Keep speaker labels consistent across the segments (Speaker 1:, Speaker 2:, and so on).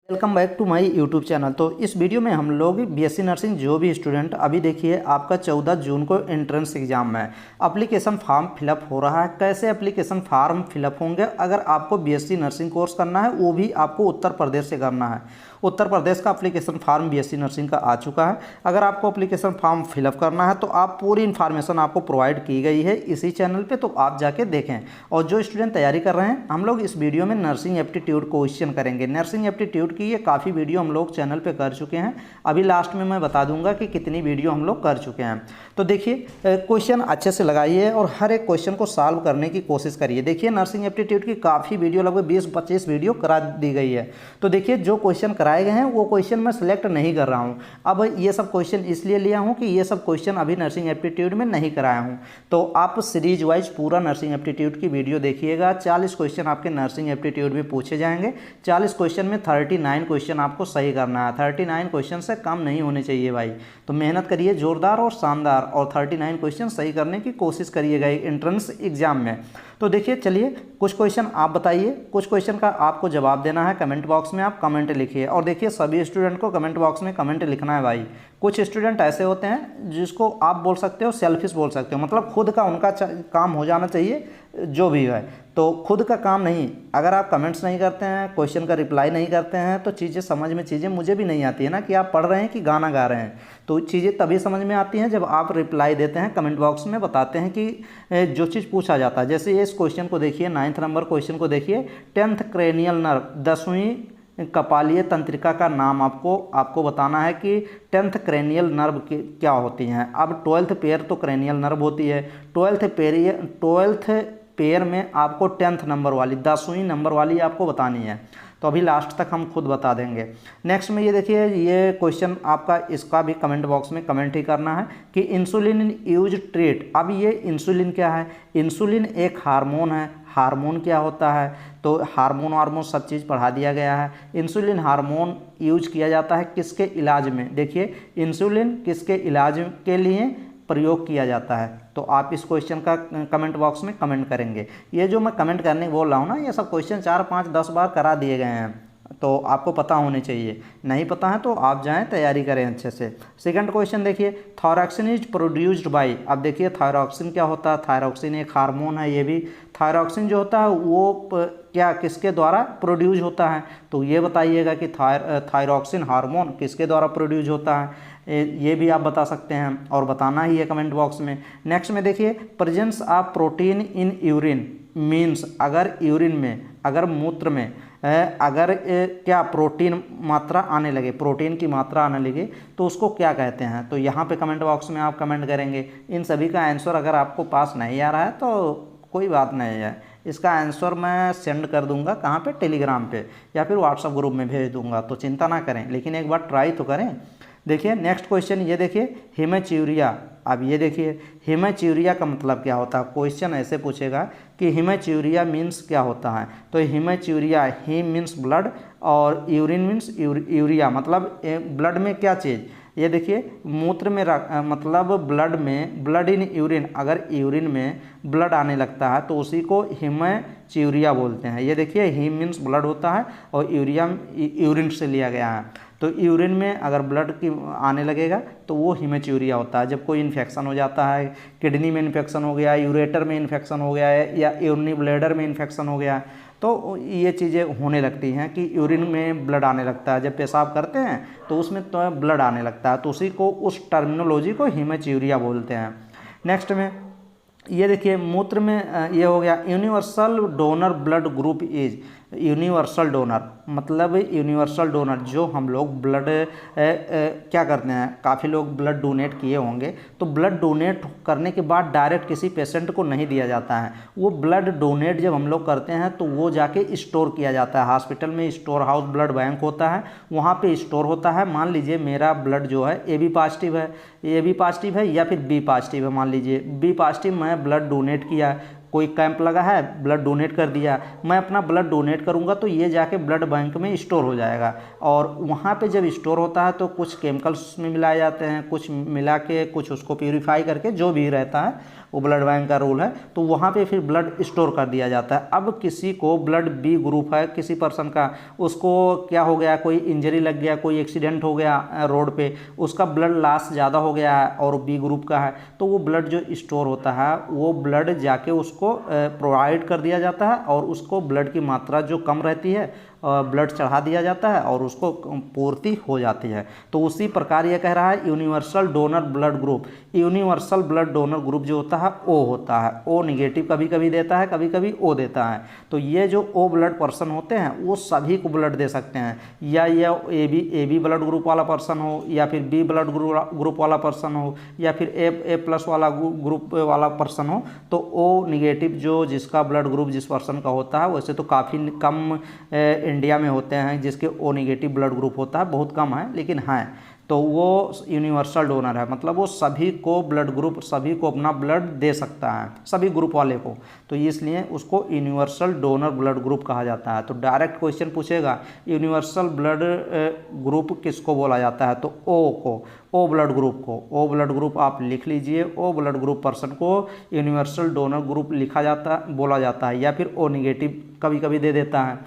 Speaker 1: Welcome back to my YouTube channel. तो इस video में हम लोग बीएससी नर्सिंग जो भी स्टूडेंट अभी देखिए आपका 14 जून को एंट्रेंस एग्जाम है, एप्लीकेशन फॉर्म फिलअप हो रहा है। कैसे एप्लीकेशन फॉर्म फिलअप होंगे? अगर आपको बीएससी नर्सिंग कोर्स करना है वो भी आपको उत्तर प्रदेश से करना है। उत्तर प्रदेश का एप्लीकेशन फॉर्म बीएससी नर्सिंग का आ चुका है। अगर आपको एप्लीकेशन फॉर्म फिलअप करना है तो आप पूरी इन्फॉर्मेशन आपको प्रोवाइड की गई है इसी चैनल पे, तो आप जाके देखें। और जो स्टूडेंट तैयारी कर रहे हैं, हम लोग इस वीडियो में नर्सिंग एप्टीट्यूड क्वेश्चन करेंगे। नर्सिंग एप्टीट्यूड की ये काफ़ी वीडियो हम लोग चैनल पे कर चुके हैं। अभी लास्ट में मैं बता दूंगा कि कितनी वीडियो हम लोग कर चुके हैं। तो देखिए क्वेश्चन अच्छे से लगाइए और हर एक क्वेश्चन को सॉल्व करने की कोशिश करिए। देखिए नर्सिंग एप्टीट्यूड की काफ़ी वीडियो, लगभग 20-25 वीडियो करा दी गई है। तो देखिए जो क्वेश्चन कराए गए हैं वो क्वेश्चन मैं सिलेक्ट नहीं कर रहा हूँ। अब ये सब क्वेश्चन इसलिए लिया हूँ कि ये सब क्वेश्चन अभी नर्सिंग एप्टीट्यूड में नहीं कराया हूँ। तो आप सीरीज वाइज पूरा नर्सिंग एप्टीट्यूड की वीडियो देखिएगा। 40 क्वेश्चन आपके नर्सिंग एप्टीट्यूड में पूछे जाएंगे। 40 क्वेश्चन में 39 क्वेश्चन आपको सही करना है। 39 क्वेश्चन से कम नहीं होने चाहिए भाई। तो मेहनत करिए जोरदार और शानदार, और 39 क्वेश्चन सही करने की कोशिश करिएगा एंट्रेंस एग्जाम में। तो देखिए चलिए कुछ क्वेश्चन आप बताइए, कुछ क्वेश्चन का आपको जवाब देना है। कमेंट बॉक्स में आप कमेंट लिखिए। और देखिए सभी स्टूडेंट को कमेंट बॉक्स में कमेंट लिखना है भाई। कुछ स्टूडेंट ऐसे होते हैं जिसको आप बोल सकते हो सेल्फिश बोल सकते हो, मतलब खुद का उनका काम हो जाना चाहिए जो भी है। तो खुद का काम नहीं, अगर आप कमेंट्स नहीं करते हैं, क्वेश्चन का रिप्लाई नहीं करते हैं, तो चीज़ें समझ में, चीज़ें मुझे भी नहीं आती है ना कि आप पढ़ रहे हैं कि गाना गा रहे हैं। तो चीज़ें तभी समझ में आती हैं जब आप रिप्लाई देते हैं, कमेंट बॉक्स में बताते हैं कि जो चीज़ पूछा जाता है। जैसे इस क्वेश्चन को देखिए, 9th नंबर क्वेश्चन को देखिए, 10th क्रेनियल नर्व, 10वीं कपालीय तंत्रिका का नाम आपको बताना है कि 10th क्रेनियल नर्व क्या होती हैं। अब 12th पेयर तो क्रेनियल नर्व होती है। 12th पेयर में आपको 10th नंबर वाली, 10वीं नंबर वाली आपको बतानी है। तो अभी लास्ट तक हम खुद बता देंगे। नेक्स्ट में ये देखिए, ये क्वेश्चन आपका, इसका भी कमेंट बॉक्स में कमेंट ही करना है कि इंसुलिन यूज ट्रीट। अब ये इंसुलिन क्या है? इंसुलिन एक हार्मोन है। हार्मोन क्या होता है? तो हार्मोन सब चीज़ पढ़ा दिया गया है। इंसुलिन हार्मोन यूज किया जाता है किसके इलाज में? देखिए इंसुलिन किसके इलाज के लिए प्रयोग किया जाता है। तो आप इस क्वेश्चन का कमेंट बॉक्स में कमेंट करेंगे। ये जो मैं कमेंट करने बोल रहा हूँ ना, ये सब क्वेश्चन 4, 5, 10 बार करा दिए गए हैं, तो आपको पता होने चाहिए। नहीं पता है तो आप जाएं तैयारी करें अच्छे से। सेकंड क्वेश्चन देखिए, थायरॉक्सिन इज प्रोड्यूस्ड बाय। अब देखिए थायरॉक्सिन क्या होता है? थायरॉक्सिन एक हार्मोन है। ये भी थायरॉक्सिन जो होता है वो क्या किसके द्वारा प्रोड्यूस होता है? तो ये बताइएगा कि थायरॉक्सिन हार्मोन किसके द्वारा प्रोड्यूस होता है, ये भी आप बता सकते हैं और बताना ही है कमेंट बॉक्स में। नेक्स्ट में देखिए, presence of protein in urine means, अगर यूरिन में, अगर मूत्र में अगर क्या प्रोटीन मात्रा आने लगे, प्रोटीन की मात्रा आने लगे, तो उसको क्या कहते हैं? तो यहाँ पे कमेंट बॉक्स में आप कमेंट करेंगे। इन सभी का आंसर अगर आपको पास नहीं आ रहा है तो कोई बात नहीं है, इसका आंसर मैं सेंड कर दूंगा। कहाँ पे? टेलीग्राम पे या फिर व्हाट्सएप ग्रुप में भेज दूंगा। तो चिंता ना करें, लेकिन एक बार ट्राई तो करें। देखिए नेक्स्ट क्वेश्चन, ये देखिए हेमेच्यूरिया। अब ये देखिए हेमेच्यूरिया का मतलब क्या होता है? क्वेश्चन ऐसे पूछेगा कि हेमेच्यूरिया मीन्स क्या होता है। तो हेमेच्यूरिया, हीम मीन्स ब्लड और यूरिन मीन्स यूरिया, मतलब ब्लड में क्या चीज़? ये देखिए मूत्र में मतलब ब्लड में, ब्लड इन यूरिन, अगर यूरिन में ब्लड आने लगता है तो उसी को हेमेच्यूरिया बोलते हैं। ये देखिए हीम मीन्स ब्लड होता है और यूरिया यूरिन से लिया गया है। तो यूरिन में अगर ब्लड की आने लगेगा तो वो हेमेच्यूरिया होता है। जब कोई इन्फेक्शन हो जाता है, किडनी में इन्फेक्शन हो गया, यूरेटर में इन्फेक्शन हो गया है, या यूरिनरी ब्लैडर में इन्फेक्शन हो गया, तो ये चीज़ें होने लगती हैं कि यूरिन में ब्लड आने लगता है। जब पेशाब करते हैं तो उसमें तो ब्लड आने लगता है, तो उसी को, उस टर्मिनोलॉजी को हेमेच्यूरिया बोलते हैं। नेक्स्ट में ये देखिए, मूत्र में ये हो गया, universal donor blood group is. Universal donor मतलब यूनिवर्सल डोनर, जो हम लोग ब्लड क्या करते हैं, काफ़ी लोग ब्लड डोनेट किए होंगे। तो ब्लड डोनेट करने के बाद डायरेक्ट किसी पेशेंट को नहीं दिया जाता है। वो ब्लड डोनेट जब हम लोग करते हैं तो वो जाके स्टोर किया जाता है। हॉस्पिटल में स्टोर हाउस ब्लड बैंक होता है, वहाँ पे स्टोर होता है। मान लीजिए मेरा ब्लड जो है AB पॉजिटिव है, AB पॉजिटिव है या फिर B पॉजिटिव है। मान लीजिए B पॉजिटिव मैं ब्लड डोनेट किया, कोई कैंप लगा है, ब्लड डोनेट कर दिया, मैं अपना ब्लड डोनेट करूंगा तो ये जाके ब्लड बैंक में स्टोर हो जाएगा, और वहाँ पे जब स्टोर होता है तो कुछ केमिकल्स में मिलाए जाते हैं, कुछ मिला के कुछ उसको प्यूरीफाई करके जो भी रहता है वो ब्लड बैंक का रूल है, तो वहाँ पे फिर ब्लड स्टोर कर दिया जाता है। अब किसी को ब्लड बी ग्रुप है किसी पर्सन का, उसको क्या हो गया, कोई इंजरी लग गया, कोई एक्सीडेंट हो गया रोड पे, उसका ब्लड लॉस ज़्यादा हो गया है और बी ग्रुप का है, तो वो ब्लड जो स्टोर होता है वो ब्लड जाके उसको प्रोवाइड कर दिया जाता है, और उसको ब्लड की मात्रा जो कम रहती है ब्लड चढ़ा दिया जाता है और उसको पूर्ति हो जाती है। तो उसी प्रकार ये कह रहा है universal donor blood group, universal blood donor group जो होता है ओ होता है, ओ निगेटिव कभी कभी देता है, कभी कभी ओ देता है। तो ये जो ओ ब्लड पर्सन होते हैं वो सभी को ब्लड दे सकते हैं, या ए बी ब्लड ग्रुप वाला पर्सन हो, या फिर बी ब्लड ग्रुप वाला पर्सन हो, या फिर ए प्लस वाला ग्रुप वाला पर्सन हो। तो ओ निगेटिव जो जिसका ब्लड ग्रुप जिस पर्सन का होता है, वैसे तो काफ़ी कम इंडिया में होते हैं जिसके ओ निगेटिव ब्लड ग्रुप होता है, बहुत कम है लेकिन हैं, तो वो यूनिवर्सल डोनर है, मतलब वो सभी को ब्लड ग्रुप, सभी को अपना ब्लड दे सकता है, सभी ग्रुप वाले को, तो इसलिए उसको यूनिवर्सल डोनर ब्लड ग्रुप कहा जाता है। तो डायरेक्ट क्वेश्चन पूछेगा यूनिवर्सल ब्लड ग्रुप किसको बोला जाता है, तो ओ को, ओ ब्लड ग्रुप को, ओ ब्लड ग्रुप आप लिख लीजिए, ओ ब्लड ग्रुप पर्सन को यूनिवर्सल डोनर ग्रुप लिखा जाता, बोला जाता है, या फिर ओ निगेटिव कभी कभी दे देता है।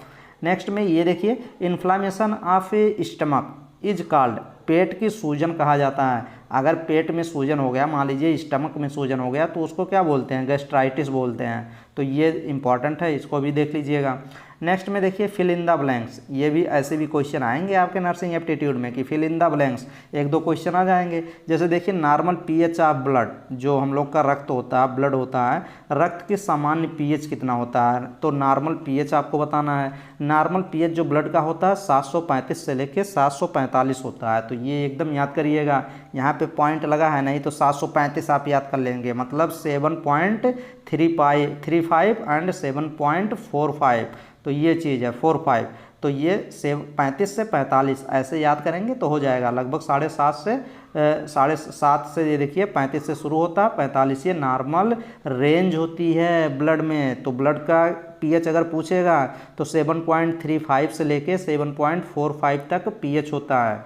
Speaker 1: नेक्स्ट में ये देखिए, inflammation of stomach is called, पेट की सूजन कहा जाता है। अगर पेट में सूजन हो गया, मान लीजिए स्टमक में सूजन हो गया, तो उसको क्या बोलते हैं, गैस्ट्राइटिस बोलते हैं। तो ये इंपॉर्टेंट है, इसको भी देख लीजिएगा। नेक्स्ट में देखिए फिल इन द ब्लैंक्स, ये भी ऐसे भी क्वेश्चन आएंगे आपके नर्सिंग एप्टीट्यूड में कि फिल इन द ब्लैंक्स, एक दो क्वेश्चन आ जाएंगे। जैसे देखिए नॉर्मल पीएच ऑफ ब्लड, जो हम लोग का रक्त होता है, ब्लड होता है, रक्त की सामान्य पीएच कितना होता है, तो नॉर्मल पीएच आपको बताना है। नॉर्मल पीएच जो ब्लड का होता है 735 से लेके 745 होता है, तो ये एकदम याद करिएगा, यहाँ पे पॉइंट लगा है, नहीं तो 735 आप याद कर लेंगे, मतलब 7.35 एंड 7.45, तो ये चीज़ है 45, तो ये 35 से 45 ऐसे याद करेंगे तो हो जाएगा, लगभग 7.5 से ये देखिए 35 से शुरू होता है, 45 ये नॉर्मल रेंज होती है ब्लड में। तो ब्लड का पीएच अगर पूछेगा तो 7.35 से लेके 7.45 तक पीएच होता है।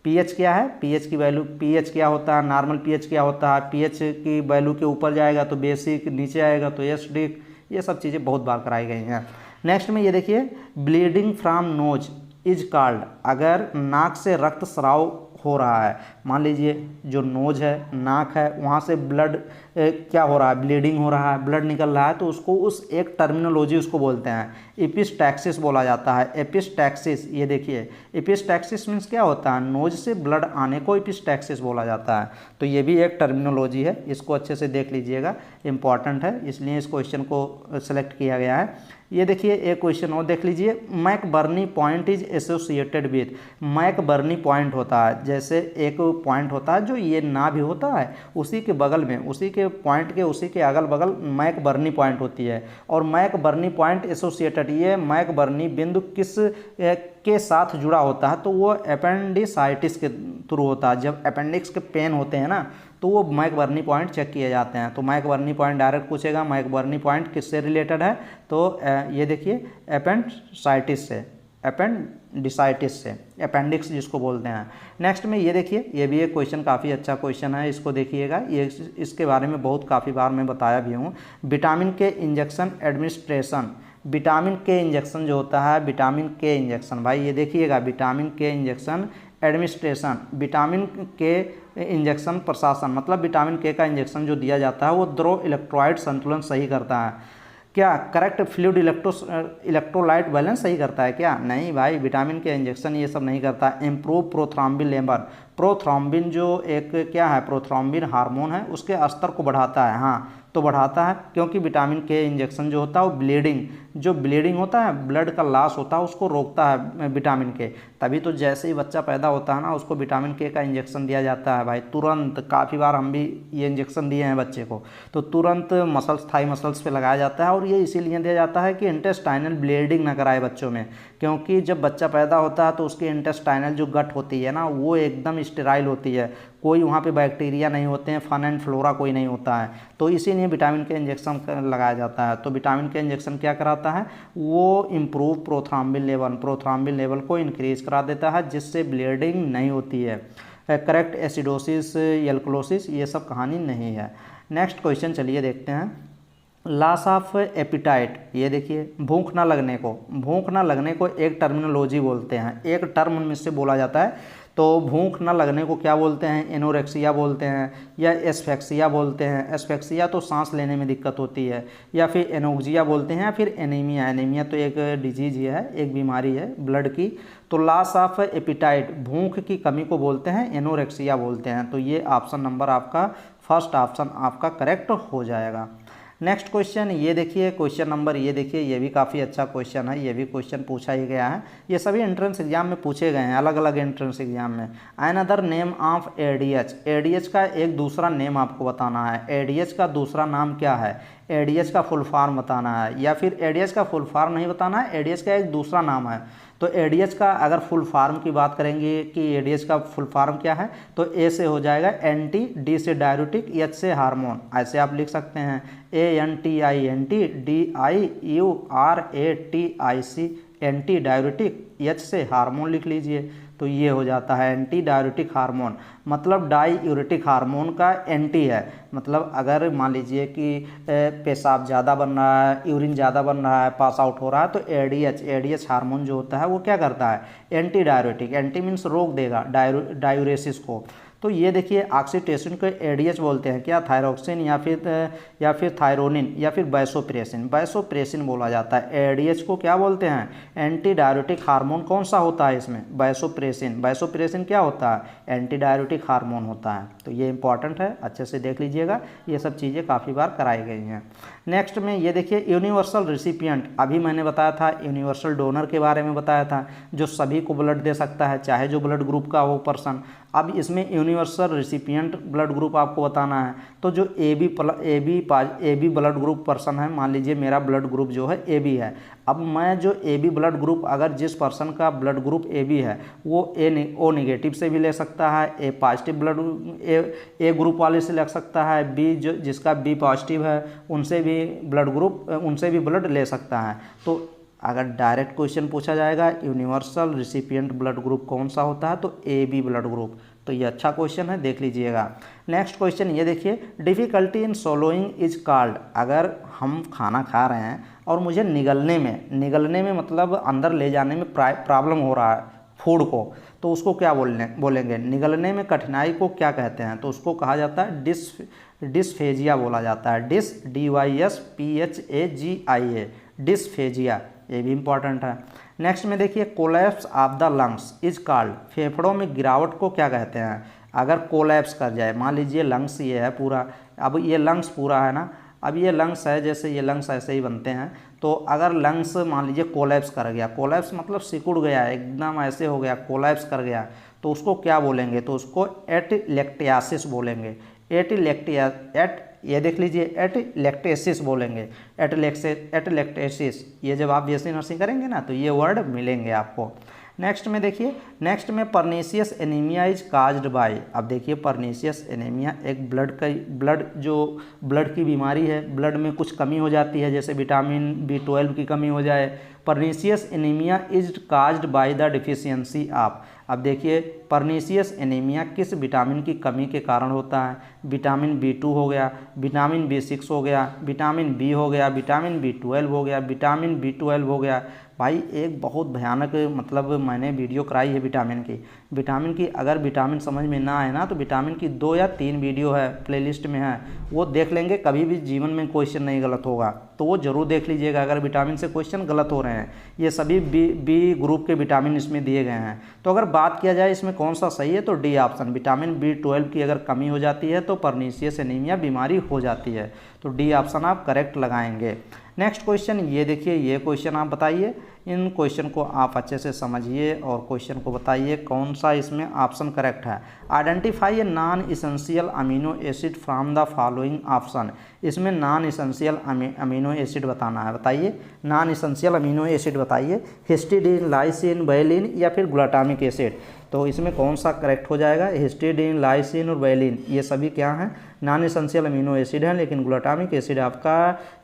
Speaker 1: पीएच क्या है, पीएच की वैल्यू, पीएच क्या होता है, नॉर्मल पीएच क्या होता है, पीएच की वैल्यू के ऊपर जाएगा तो बेसिक, नीचे आएगा तो एसिडिक, ये सब चीज़ें बहुत बार कराई गई हैं। नेक्स्ट में ये देखिए bleeding from knows is called, अगर नाक से रक्त स्राव हो रहा है, मान लीजिए जो नोज है, नाक है, वहाँ से ब्लड क्या हो रहा है, ब्लीडिंग हो रहा है, ब्लड निकल रहा है, तो उसको उस एक टर्मिनोलॉजी उसको बोलते हैं, एपिस्टैक्सिस बोला जाता है। एपिस्टैक्सिस, ये देखिए एपिस्टैक्सिस मीन्स क्या होता है, नोज से ब्लड आने को एपिस्टैक्सिस बोला जाता है। तो ये भी एक टर्मिनोलॉजी है, इसको अच्छे से देख लीजिएगा, इंपॉर्टेंट है, इसलिए इस क्वेश्चन को सेलेक्ट किया गया है। ये देखिए एक क्वेश्चन और देख लीजिए, McBurney point is associated with, McBurney point होता है, जैसे एक पॉइंट होता है जो ये नाभि होता है, उसी के बगल में, उसी के पॉइंट के उसी के अगल बगल मैकबर्नी पॉइंट होती है, और मैकबर्नी पॉइंट एसोसिएटेड, ये मैकबर्नी बिंदु किस के साथ जुड़ा होता है, तो वो अपेंडिसाइटिस के थ्रू होता है। जब अपेंडिक्स के पेन होते हैं ना, तो वो मैकबर्नी पॉइंट चेक किए जाते हैं। तो मैकबर्नी पॉइंट डायरेक्ट पूछेगा, मैकबर्नी पॉइंट किससे रिलेटेड है, तो ये देखिए अपेंडिसाइटिस से, अपेंडिसाइटिस से, अपेंडिक्स जिसको बोलते हैं। नेक्स्ट में ये देखिए, ये भी एक क्वेश्चन काफ़ी अच्छा क्वेश्चन है, इसको देखिएगा, ये इसके बारे में बहुत काफ़ी बार मैं बताया भी हूँ। विटामिन के इंजेक्शन एडमिनिस्ट्रेशन, विटामिन के इंजेक्शन जो होता है, विटामिन के इंजेक्शन, भाई ये देखिएगा, विटामिन के इंजेक्शन एडमिनिस्ट्रेशन, विटामिन के इंजेक्शन प्रशासन, मतलब विटामिन के का इंजेक्शन जो दिया जाता है वो द्रव इलेक्ट्रोलाइट संतुलन सही करता है क्या, करेक्ट फ्लूइड इलेक्ट्रोलाइट बैलेंस सही करता है क्या, नहीं भाई, विटामिन के इंजेक्शन ये सब नहीं करता। इम्प्रूव प्रोथ्रॉम्बिन लेवल, प्रोथ्रॉम्बिन जो एक क्या है, प्रोथ्रॉम्बिन हार्मोन है, उसके स्तर को बढ़ाता है, हाँ तो बढ़ाता है, क्योंकि विटामिन के इंजेक्शन जो होता है वो ब्लीडिंग, जो ब्लीडिंग होता है, ब्लड का लॉस होता है, उसको रोकता है विटामिन के। तभी तो जैसे ही बच्चा पैदा होता है ना, उसको विटामिन के का इंजेक्शन दिया जाता है भाई, तुरंत। काफ़ी बार हम भी ये इंजेक्शन दिए हैं बच्चे को, तो तुरंत मसल्स, थाई मसल्स पे लगाया जाता है, और ये इसीलिए दिया जाता है कि इंटेस्टाइनल ब्लीडिंग ना कराए बच्चों में, क्योंकि जब बच्चा पैदा होता है तो उसकी इंटेस्टाइनल जो गट होती है ना, वो एकदम स्टेराइल होती है, कोई वहाँ पे बैक्टीरिया नहीं होते हैं, फन एंड फ्लोरा कोई नहीं होता है, तो इसीलिए विटामिन के इंजेक्शन लगाया जाता है। तो विटामिन के इंजेक्शन क्या कराता है, वो इम्प्रूव प्रोथ्राम्बिन लेवल को इंक्रीज करा देता है, जिससे ब्लीडिंग नहीं होती है। करेक्ट एसिडोसिस, एल्कलोसिस, ये सब कहानी नहीं है। नेक्स्ट क्वेश्चन चलिए देखते हैं। लॉस ऑफ एपिटाइट, ये देखिए भूख ना लगने को एक टर्मिनोलॉजी बोलते हैं, एक टर्म में से बोला जाता है। तो भूख ना लगने को क्या बोलते हैं, एनोरेक्सिया बोलते हैं या एस्फेक्सिया बोलते हैं। एस्फेक्सिया तो सांस लेने में दिक्कत होती है, या फिर एनोक्सिया बोलते हैं, या फिर एनीमिया। एनीमिया तो एक डिजीज है, एक बीमारी है ब्लड की। तो लॉस ऑफ एपिटाइट, भूख की कमी को बोलते हैं एनोरेक्सिया बोलते हैं। तो ये ऑप्शन नंबर आपका, फर्स्ट ऑप्शन आपका करेक्ट हो जाएगा। नेक्स्ट क्वेश्चन ये देखिए, क्वेश्चन नंबर ये देखिए, ये भी काफ़ी अच्छा क्वेश्चन है, ये भी क्वेश्चन पूछा ही गया है। ये सभी एंट्रेंस एग्जाम में पूछे गए हैं, अलग अलग एंट्रेंस एग्जाम में। Another name of ADH, ADH का एक दूसरा नेम आपको बताना है। एडीएच का दूसरा नाम क्या है, एडीएच का फुल फॉर्म बताना है, या फिर एडीएच का फुल फॉर्म नहीं बताना है, एडीएच का एक दूसरा नाम है। तो एडीएच का अगर फुल फॉर्म की बात करेंगे कि एडीएच का फुल फॉर्म क्या है, तो ए से हो जाएगा एंटी, डी से डाययूरेटिक, एच से हार्मोन। ऐसे आप लिख सकते हैं ANTINT, एंटी डाययूरेटिक, एच से हार्मोन लिख लीजिए। तो ये हो जाता है एंटी डाययूरेटिक हार्मोन, मतलब डाईयूरेटिक हार्मोन का एंटी है। मतलब अगर मान लीजिए कि पेशाब ज़्यादा बन रहा है, यूरिन ज़्यादा बन रहा है, पास आउट हो रहा है, तो एडीएच हार्मोन जो होता है वो क्या करता है, एंटी डाययूरेटिक। एंटी मीन्स रोक देगा डायूरेसिस को। तो ये देखिए ऑक्सीटोसिन को एडीएच बोलते हैं क्या, थायरोक्सिन या फिर थायरोनिन या फिर बैसोप्रेसिन बोला जाता है। एडीएच को क्या बोलते हैं, एंटी डाययूरेटिक हार्मोन कौन सा होता है इसमें, बैसोप्रेसिन क्या होता है, एंटी डाययूरेटिक हार्मोन होता है। तो ये इंपॉर्टेंट है, अच्छे से देख लीजिएगा, ये सब चीज़ें काफ़ी बार कराई गई हैं। नेक्स्ट में ये देखिए यूनिवर्सल रिसिपिएंट, अभी मैंने बताया था यूनिवर्सल डोनर के बारे में बताया था, जो सभी को ब्लड दे सकता है, चाहे जो ब्लड ग्रुप का हो पर्सन। अब इसमें यूनिवर्सल रिसिपिएंट ब्लड ग्रुप आपको बताना है। तो जो A B blood group person है, मान लीजिए मेरा ब्लड ग्रुप जो है ए बी है। अब मैं जो ए बी ब्लड ग्रुप, अगर जिस पर्सन का ब्लड ग्रुप ए बी है वो ओ नेगेटिव से भी ले सकता है, ए पॉजिटिव ब्लड ए ग्रुप वाले से ले सकता है, बी जो जिसका बी पॉजिटिव है उनसे भी ब्लड ले सकता है। तो अगर डायरेक्ट क्वेश्चन पूछा जाएगा यूनिवर्सल रिसिपिएंट ब्लड ग्रुप कौन सा होता है, तो ए बी ब्लड ग्रुप। तो ये अच्छा क्वेश्चन है, देख लीजिएगा। नेक्स्ट क्वेश्चन ये देखिए, difficulty in soloing is called, अगर हम खाना खा रहे हैं और मुझे निगलने में मतलब अंदर ले जाने में प्रॉब्लम हो रहा है फूड को, तो उसको क्या बोलेंगे, निगलने में कठिनाई को क्या कहते हैं, तो उसको कहा जाता है डिस्फेजिया बोला जाता है। DYSPHAGIA, डिस्फेजिया, ये भी इंपॉर्टेंट है। नेक्स्ट में देखिए, collapse of the lungs is called, फेफड़ों में गिरावट को क्या कहते हैं, अगर कोलैप्स कर जाए, मान लीजिए लंग्स ये है पूरा, अब ये लंग्स पूरा है ना, अब ये लंग्स है, जैसे ये लंग्स ऐसे ही बनते हैं, तो अगर लंग्स मान लीजिए कोलैप्स कर गया, कोलैप्स मतलब सिकुड़ गया, एकदम ऐसे हो गया, कोलैप्स कर गया, तो उसको क्या बोलेंगे, तो उसको एटिलेक्टियासिस बोलेंगे। ये देख लीजिए, एटिलेक्टेसिस बोलेंगे, एटिलेक्टेसिस। ये जब आप बीएससी नर्सिंग करेंगे ना, तो ये वर्ड मिलेंगे आपको। नेक्स्ट में देखिए, नेक्स्ट में pernicious anaemia is caused by, अब देखिए पर्नीशियस एनीमिया एक ब्लड की बीमारी है, ब्लड में कुछ कमी हो जाती है, जैसे विटामिन B12 की कमी हो जाए। Pernicious anaemia is caused by the deficiency of, अब देखिए पर्नीशियस एनीमिया किस विटामिन की कमी के कारण होता है, विटामिन B2 हो गया, विटामिन B6 हो गया, विटामिन B हो गया, विटामिन B12 हो गया, विटामिन B12 हो गया। भाई एक बहुत भयानक, मतलब मैंने वीडियो कराई है विटामिन की, अगर विटामिन समझ में ना आए ना, तो विटामिन की 2 या 3 वीडियो है, प्लेलिस्ट में है, वो देख लेंगे, कभी भी जीवन में क्वेश्चन नहीं गलत होगा, तो वो जरूर देख लीजिएगा अगर विटामिन से क्वेश्चन गलत हो रहे हैं। ये सभी बी ग्रुप के विटामिन इसमें दिए गए हैं। तो अगर बात किया जाए इसमें कौन सा सही है, तो डी ऑप्शन, विटामिन B12 की अगर कमी हो जाती है तो पर्नीशियस एनीमिया बीमारी हो जाती है। तो डी ऑप्शन आप करेक्ट लगाएंगे। नेक्स्ट क्वेश्चन ये देखिए, ये क्वेश्चन आप बताइए, इन क्वेश्चन को आप अच्छे से समझिए और क्वेश्चन को बताइए कौन सा इसमें ऑप्शन करेक्ट है। Identify a non essential amino acid from the following option, इसमें नॉन इसेंशियल अमीनो एसिड बताना है, बताइए नॉन इसेंशियल अमीनो एसिड बताइए, हिस्टिडीन, लाइसिन, वेलिन या फिर ग्लूटामिक एसिड। तो इसमें कौन सा करेक्ट हो जाएगा? हिस्टिडीन, लाइसिन और वैलिन ये सभी क्या हैं? नॉन एसेंशियल अमीनो एसिड हैं, लेकिन ग्लूटामिक एसिड आपका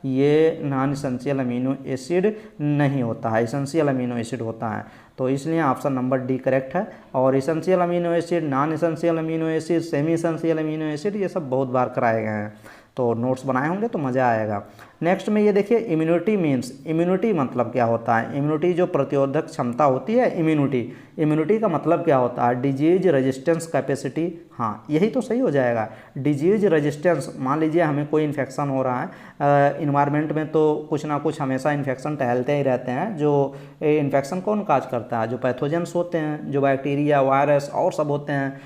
Speaker 1: ये नॉन एसेंशियल अमीनो एसिड नहीं होता है, एसेंशियल अमीनो एसिड होता है। तो इसलिए ऑप्शन नंबर डी करेक्ट है। और essential amino acid, non essential amino acid, semi essential amino acid ये सब बहुत बार कराए गए हैं, तो नोट्स बनाए होंगे तो मज़ा आएगा। नेक्स्ट में ये देखिए इम्यूनिटी मीन्स, इम्यूनिटी मतलब क्या होता है? इम्यूनिटी जो प्रतिरोधक क्षमता होती है, इम्यूनिटी का मतलब क्या होता है? Disease resistance capacity. हाँ, यही तो सही हो जाएगा, डिजीज रेजिस्टेंस। मान लीजिए हमें कोई इन्फेक्शन हो रहा है, इन्वायरमेंट में तो कुछ ना कुछ हमेशा इन्फेक्शन टहलते ही रहते हैं। जो इन्फेक्शन कौन काज करता है? जो पैथोजेंस होते हैं, जो बैक्टीरिया, वायरस और सब होते हैं,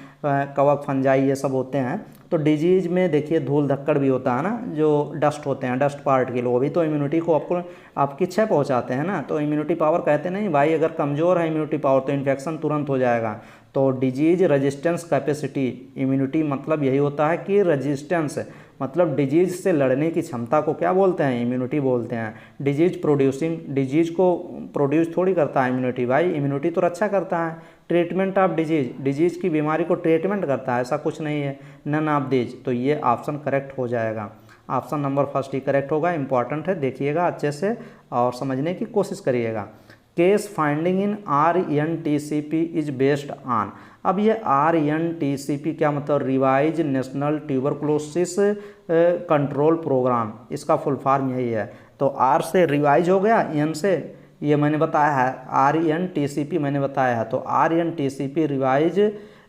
Speaker 1: कवक, फंजाई ये सब होते हैं। तो डिजीज में देखिए धूल धक्कड़ भी होता है ना, जो डस्ट होते हैं, डस्ट पार्टिकल, वो भी तो इम्यूनिटी को आपको आपकी क्षय पहुंचाते हैं ना। तो इम्यूनिटी पावर कहते नहीं भाई, अगर कमज़ोर है इम्यूनिटी पावर तो इन्फेक्शन तुरंत हो जाएगा। तो डिजीज रेजिस्टेंस कैपेसिटी, इम्यूनिटी मतलब यही होता है कि रेजिस्टेंस मतलब डिजीज से लड़ने की क्षमता को क्या बोलते हैं? इम्यूनिटी बोलते हैं। डिजीज प्रोड्यूसिंग, डिजीज को प्रोड्यूस थोड़ी करता है इम्यूनिटी भाई, इम्यूनिटी तो रक्षा करता है। ट्रीटमेंट ऑफ डिजीज, डिजीज की बीमारी को ट्रीटमेंट करता है, ऐसा कुछ नहीं है। नन ऑफ दीज, तो ये ऑप्शन करेक्ट हो जाएगा। ऑप्शन नंबर फर्स्ट ही करेक्ट होगा। इंपॉर्टेंट है, देखिएगा अच्छे से और समझने की कोशिश करिएगा। Case finding in RNTCP is based on. अब ये RNTCP क्या मतलब? Revise national tuberculosis control programme, इसका फुल फॉर्म यही है। तो आर से रिवाइज हो गया, एन से ये मैंने बताया है, RNTCP मैंने बताया है। तो RNTCP रिवाइज,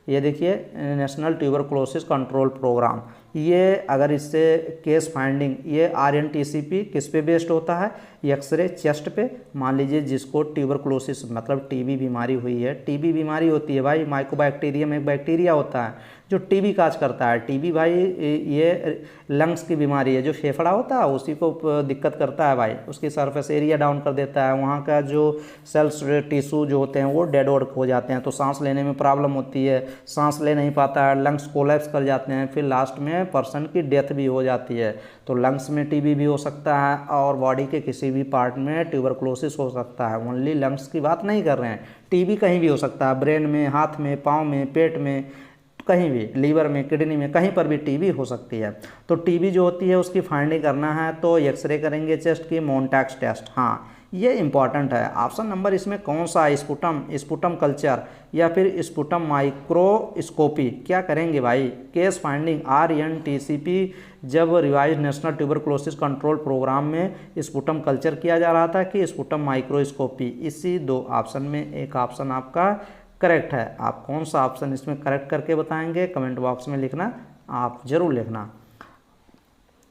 Speaker 1: ये देखिए नेशनल ट्यूबरकुलोसिस कंट्रोल प्रोग्राम, ये अगर इससे केस फाइंडिंग, ये RNTCP किस पे बेस्ड होता है? एक्सरे चेस्ट पे। मान लीजिए जिसको ट्यूबरकुलोसिस मतलब टीबी बीमारी हुई है, टीबी बीमारी होती है भाई, माइकोबैक्टीरियम एक बैक्टीरिया होता है जो टीबी काज करता है। टीबी भाई ये लंग्स की बीमारी है, जो फेफड़ा होता है उसी को दिक्कत करता है भाई, उसकी सरफेस एरिया डाउन कर देता है, वहाँ का जो सेल्स टिश्यू जो होते हैं वो डेड हो जाते हैं, तो सांस लेने में प्रॉब्लम होती है, सांस ले नहीं पाता है, लंग्स कोलैप्स कर जाते हैं, फिर लास्ट में पर्सन की डेथ भी हो जाती है। तो लंग्स में टीबी भी हो सकता है और बॉडी के किसी भी पार्ट में ट्यूबरकुलोसिस हो सकता है। ओनली लंग्स की बात नहीं कर रहे हैं, टीबी कहीं भी हो सकता है, ब्रेन में, हाथ में, पाँव में, पेट में, कहीं भी, लीवर में, किडनी में, कहीं पर भी टीबी हो सकती है। तो टीबी जो होती है उसकी फाइंडिंग करना है तो एक्सरे करेंगे चेस्ट की, मोन्टैक्स टेस्ट। हाँ, ये इंपॉर्टेंट है। ऑप्शन नंबर इसमें कौन सा? स्पुटम कल्चर या फिर स्पुटम माइक्रोस्कोपी, क्या करेंगे भाई? केस फाइंडिंग RNTCP जब revise national tuberculosis control programme में स्पुटम कल्चर किया जा रहा था कि स्पुटम माइक्रोस्कोपी, इसी दो ऑप्शन में एक ऑप्शन आपका करेक्ट है। आप कौन सा ऑप्शन इसमें करेक्ट करके बताएंगे कमेंट बॉक्स में लिखना, आप जरूर लिखना।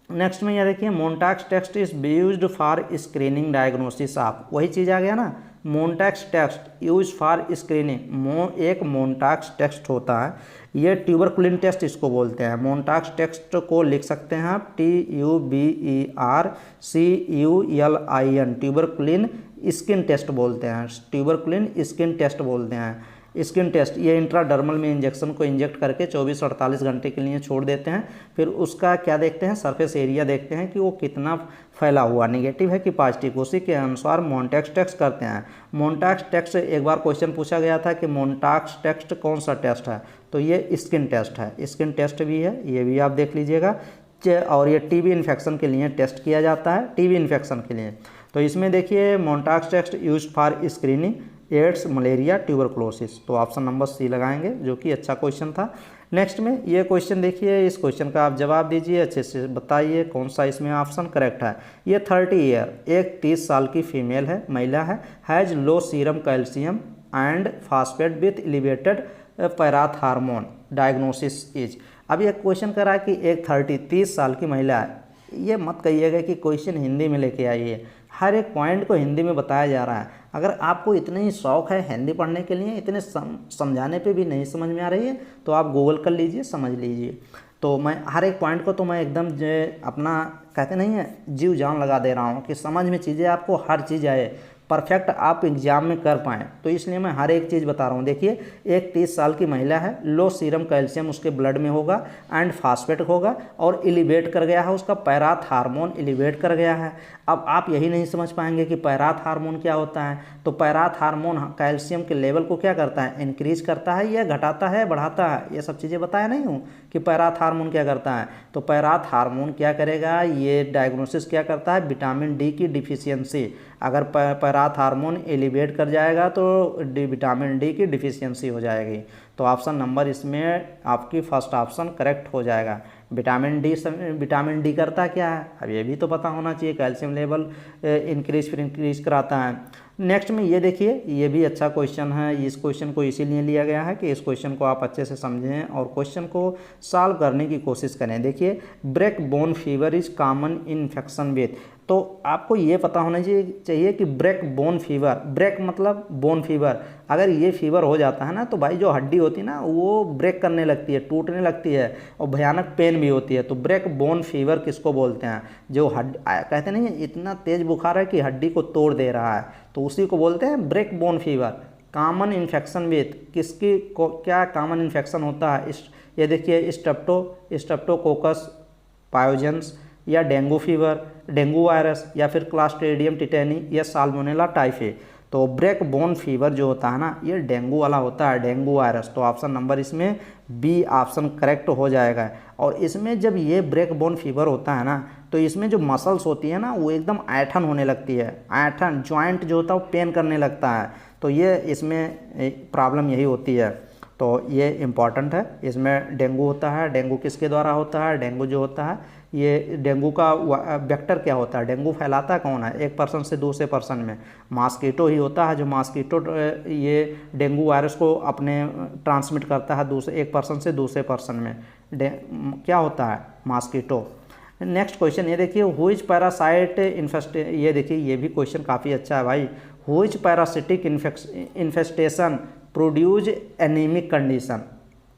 Speaker 1: नेक्स्ट में यह देखिए Mantoux test is used for screening diagnosis of, वही चीज़ आ गया ना, Mantoux test use for screening. एक मोन्टैक्स टेस्ट होता है, ये ट्यूबरकुलिन टेस्ट इसको बोलते हैं। मोन्टैक्स टेस्ट को लिख सकते हैं आप TUBERCULIN, ट्यूबरकुलिन स्किन टेस्ट बोलते हैं, ट्यूबरकुलिन स्किन टेस्ट बोलते हैं। स्किन टेस्ट ये इंट्राडर्मल में इंजेक्शन को इंजेक्ट करके 24-48 घंटे के लिए छोड़ देते हैं, फिर उसका क्या देखते हैं? सरफेस एरिया देखते हैं कि वो कितना फैला हुआ, नेगेटिव है कि पॉजिटिव, उसी के अनुसार मोन्टैक्स टेस्ट करते हैं। मोन्टैक्स टेस्ट, एक बार क्वेश्चन पूछा गया था कि मोन्टैक्स टेस्ट कौन सा टेस्ट है, तो ये स्किन टेस्ट है, स्किन टेस्ट भी है, ये भी आप देख लीजिएगा। और ये टीबी इन्फेक्शन के लिए टेस्ट किया जाता है, टीबी इन्फेक्शन के लिए। तो इसमें देखिए Mantoux test use for screening AIDS, malaria, tuberculosis, तो ऑप्शन नंबर सी लगाएंगे, जो कि अच्छा क्वेश्चन था। नेक्स्ट में ये क्वेश्चन देखिए, इस क्वेश्चन का आप जवाब दीजिए, अच्छे से बताइए कौन सा इसमें ऑप्शन करेक्ट है। ये 30 ईयर, एक 30 साल की फीमेल है, महिला है, has low serum calcium and phosphate with elevated पैराथ hormone, diagnosis is. अब ये क्वेश्चन कर रहा है कि एक 30 साल की महिला है, ये मत कहिएगा कि क्वेश्चन हिंदी में लेके आइए, हर एक पॉइंट को हिंदी में बताया जा रहा है। अगर आपको इतने ही शौक़ है हिंदी पढ़ने के लिए, इतने समझाने पे भी नहीं समझ में आ रही है, तो आप गूगल कर लीजिए, समझ लीजिए। तो मैं हर एक पॉइंट को तो मैं एकदम जो अपना कहते नहीं है जीव जान लगा दे रहा हूँ कि समझ में चीज़ें आपको हर चीज़ आए, परफेक्ट आप एग्जाम में कर पाएँ, तो इसलिए मैं हर एक चीज़ बता रहा हूँ। देखिए एक 30 साल की महिला है, लो सीरम कैल्शियम उसके ब्लड में होगा एंड फास्फेट होगा और एलिवेट कर गया है, उसका पैराथ हार्मोन एलिवेट कर गया है। अब आप यही नहीं समझ पाएंगे कि पैराथ हार्मोन क्या होता है। तो पैराथ हार्मोन कैल्शियम के लेवल को क्या करता है, इंक्रीज करता है या घटाता है, बढ़ाता है, ये सब चीज़ें बताया नहीं हूँ कि पैराथ हार्मोन क्या करता है। तो पैराथ हार्मोन क्या करेगा, ये डायग्नोसिस क्या करता है, विटामिन डी की डिफिशियंसी। अगर पैराथ हार्मोन एलिवेट कर जाएगा तो विटामिन डी की डिफिशियंसी हो जाएगी। तो ऑप्शन नंबर इसमें आपकी फर्स्ट ऑप्शन करेक्ट हो जाएगा। विटामिन डी करता क्या है, अब ये भी तो पता होना चाहिए, कैल्शियम लेवल इंक्रीज कराता है। नेक्स्ट में ये देखिए, ये भी अच्छा क्वेश्चन है। इस क्वेश्चन को इसीलिए लिया गया है कि इस क्वेश्चन को आप अच्छे से समझें और क्वेश्चन को सॉल्व करने की कोशिश करें। देखिए, break bone fever is common infection with, तो आपको ये पता होना चाहिए कि ब्रेक बोन फीवर, ब्रेक मतलब बोन फीवर, अगर ये फीवर हो जाता है ना तो भाई जो हड्डी होती है ना वो ब्रेक करने लगती है, टूटने लगती है और भयानक पेन भी होती है। तो ब्रेक बोन फीवर किसको बोलते हैं, जो कहते नहीं है इतना तेज बुखार है कि हड्डी को तोड़ दे रहा है, तो उसी को बोलते हैं break bone fever. Common infection with, किसकी क्या कॉमन इन्फेक्शन होता है, ये देखिए स्ट्रेप्टोकोकस पायोजेंस या डेंगू फीवर, डेंगू वायरस या फिर क्लास्ट्रीडियम टिटेनी या साल्मोनेला टाइफी। तो ब्रेक बोन फीवर जो होता है ना ये डेंगू वाला होता है, डेंगू वायरस। तो ऑप्शन नंबर इसमें बी ऑप्शन करेक्ट हो जाएगा। और इसमें जब ये ब्रेक बोन फीवर होता है ना तो इसमें जो मसल्स होती है ना वो एकदम ऐठन होने लगती है, ऐठन जॉइंट जो होता है वो पेन करने लगता है। तो ये इसमें प्रॉब्लम यही होती है, तो ये इम्पॉर्टेंट है। इसमें डेंगू होता है, डेंगू किसके द्वारा होता है, डेंगू जो होता है ये डेंगू का वेक्टर क्या होता है, डेंगू फैलाता कौन है, एक पर्सन से दूसरे पर्सन में मॉस्किटो ही होता है। जो मॉस्किटो ये डेंगू वायरस को अपने ट्रांसमिट करता है दूसरे एक पर्सन से दूसरे पर्सन में, क्या होता है, मॉस्किटो। नेक्स्ट क्वेश्चन ये देखिए, हुइच पैरासाइट ये देखिए ये भी क्वेश्चन काफ़ी अच्छा है भाई। Which parasitic infestation produce anaemic condition.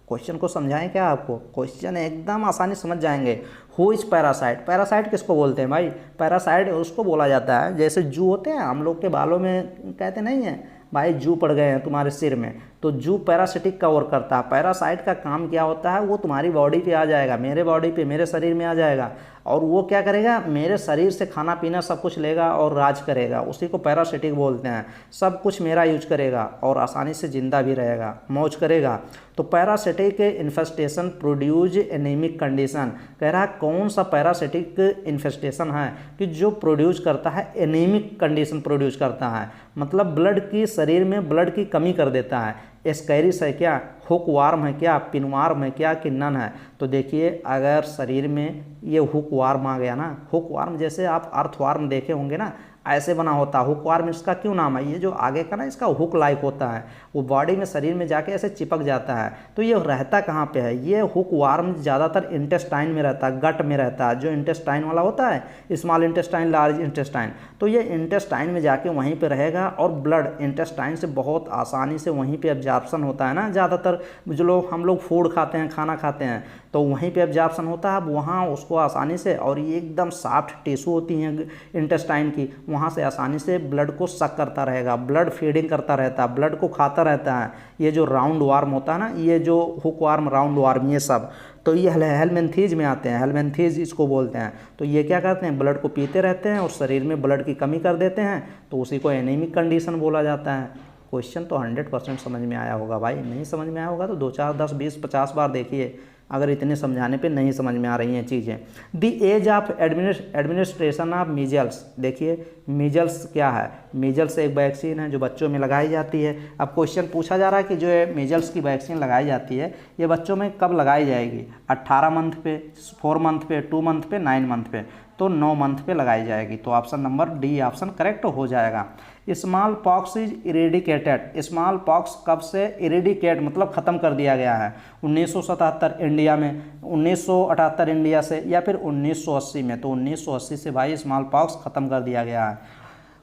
Speaker 1: Question को समझाएं क्या आपको, क्वेश्चन एकदम आसानी समझ जाएंगे। हुइच पैरासाइट, पैरासाइट किसको बोलते हैं भाई, पैरासाइट उसको बोला जाता है जैसे जू होते हैं हम लोग के बालों में, कहते नहीं है भाई जू पड़ गए हैं तुम्हारे सिर में, तो जू पैरासिटिक का वर्क करता है। पैरासाइट का काम क्या होता है, वो तुम्हारी बॉडी पे आ जाएगा, मेरे बॉडी पे, मेरे शरीर में आ जाएगा और वो क्या करेगा, मेरे शरीर से खाना पीना सब कुछ लेगा और राज करेगा, उसी को पैरासिटिक बोलते हैं। सब कुछ मेरा यूज करेगा और आसानी से जिंदा भी रहेगा, मौज करेगा। तो parasitic infestation produce anaemic condition, कह रहा है कौन सा पैरासिटिक इन्फेस्टेशन है कि जो प्रोड्यूस करता है एनीमिक कंडीशन प्रोड्यूस करता है, मतलब ब्लड की, शरीर में ब्लड की कमी कर देता है। एस्कैरिस है क्या, हुकवार्म है क्या, पिनवार्म है क्या, किन्नन है। तो देखिए अगर शरीर में ये हुकवार्म आ गया ना, हुकवार्म जैसे आप अर्थवार्म देखे होंगे ना ऐसे बना होता है। हुकवार्म इसका क्यों नाम है, ये जो आगे का ना इसका हुक लाइक होता है, वो बॉडी में शरीर में जाके ऐसे चिपक जाता है। तो ये रहता कहाँ पे है, ये हुकवार्म ज़्यादातर इंटेस्टाइन में रहता है, गट में रहता है, जो इंटेस्टाइन वाला होता है, स्मॉल इंटेस्टाइन, लार्ज इंटेस्टाइन। तो ये इंटेस्टाइन में जाके वहीं पे रहेगा और ब्लड इंटेस्टाइन से बहुत आसानी से वहीं पे एब्जॉर्प्शन होता है ना। ज़्यादातर जो लोग हम लोग फूड खाते हैं, खाना खाते हैं, तो वहीं पे एब्जॉर्प्शन होता है, अब वहाँ उसको आसानी से, और ये एकदम सॉफ्ट टिश्यू होती हैं इंटेस्टाइन की, वहाँ से आसानी से ब्लड को सक करता रहेगा, ब्लड फीडिंग करता रहता है, ब्लड को खाता रहता है। ये जो राउंड वार्म होता है ना, ये जो हुक वार्म, राउंड वार्म, ये सब तो ये हेलमिंथीज में आते हैं, हेलमिंथीज इसको बोलते हैं। तो ये क्या करते हैं, ब्लड को पीते रहते हैं और शरीर में ब्लड की कमी कर देते हैं, तो उसी को एनीमिक कंडीशन बोला जाता है। क्वेश्चन तो 100% समझ में आया होगा भाई, नहीं समझ में आया होगा तो 2, 4, 10, 20, 50 बार देखिए अगर इतने समझाने पे नहीं समझ में आ रही हैं चीज़ें। The age of administration of measles, देखिए मीजल्स क्या है, मीजल्स एक वैक्सीन है जो बच्चों में लगाई जाती है। अब क्वेश्चन पूछा जा रहा है कि जो है मीजल्स की वैक्सीन लगाई जाती है ये बच्चों में कब लगाई जाएगी, 18 मंथ पे, 4 मंथ पे, 2 मंथ पे, 9 मंथ पे, तो 9 मंथ पे लगाई जाएगी। तो option number D option correct हो जाएगा। Small pox is eradicated, small pox कब से इरेडिकेट मतलब ख़त्म कर दिया गया है, 1977 इंडिया में, 1978 इंडिया से, या फिर 1980 में। तो 1980 से भाई स्मॉल पॉक्स ख़त्म कर दिया गया है।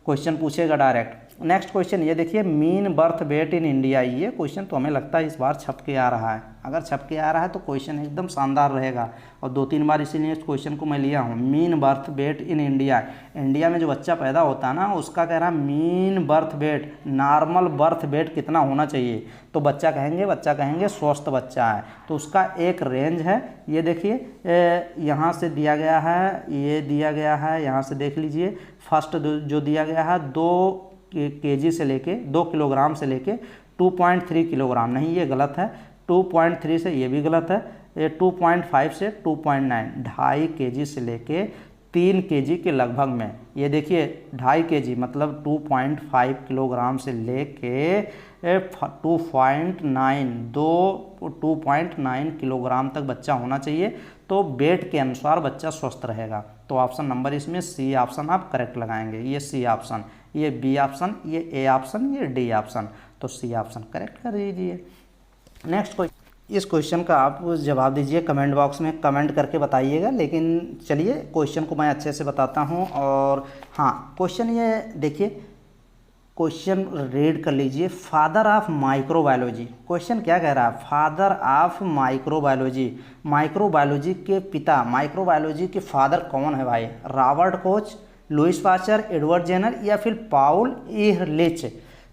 Speaker 1: क्वेश्चन पूछेगा डायरेक्ट। नेक्स्ट क्वेश्चन ये देखिए, mean birth weight in India. ये क्वेश्चन तो हमें लगता है इस बार छप के आ रहा है। अगर छप के आ रहा है तो क्वेश्चन एकदम शानदार रहेगा, और 2-3 बार इसीलिए इस क्वेश्चन को मैं लिया हूँ। Mean birth weight in India, India में जो बच्चा पैदा होता है ना, उसका कह रहा है mean birth weight, normal birth weight कितना होना चाहिए। तो बच्चा कहेंगे स्वस्थ बच्चा है, तो उसका एक रेंज है। ये देखिए यहाँ से दिया गया है, ये दिया गया है, यहाँ से देख लीजिए। फर्स्ट जो दिया गया है 2 kg से लेके 2 किलोग्राम से लेके 2.3 किलोग्राम, नहीं ये गलत है। 2.3 से ये भी गलत है। ये 2.5 से 2.9, 2.5 kg से लेके 3 kg के लगभग में। ये देखिए 2.5 kg मतलब 2.5 किलोग्राम से लेके 2.9 किलोग्राम तक बच्चा होना चाहिए। तो वेट के अनुसार बच्चा स्वस्थ रहेगा। तो ऑप्शन नंबर इसमें सी ऑप्शन आप करेक्ट लगाएंगे। ये सी ऑप्शन, ये बी ऑप्शन, ये ए ऑप्शन, ये डी ऑप्शन। तो सी ऑप्शन करेक्ट कर दीजिए। नेक्स्ट क्वेश्चन, इस क्वेश्चन का आप जवाब दीजिए, कमेंट बॉक्स में कमेंट करके बताइएगा। लेकिन चलिए क्वेश्चन को मैं अच्छे से बताता हूँ। और हाँ, क्वेश्चन ये देखिए, क्वेश्चन रीड कर लीजिए। फादर ऑफ माइक्रोबायोलॉजी, क्वेश्चन क्या कह रहा है? फादर ऑफ माइक्रोबायोलॉजी, माइक्रोबायोलॉजी के पिता, माइक्रोबायोलॉजी के फादर कौन है भाई? Robert Koch, Louis Pasteur, Edward Jenner या फिर पाउल इहरलिच।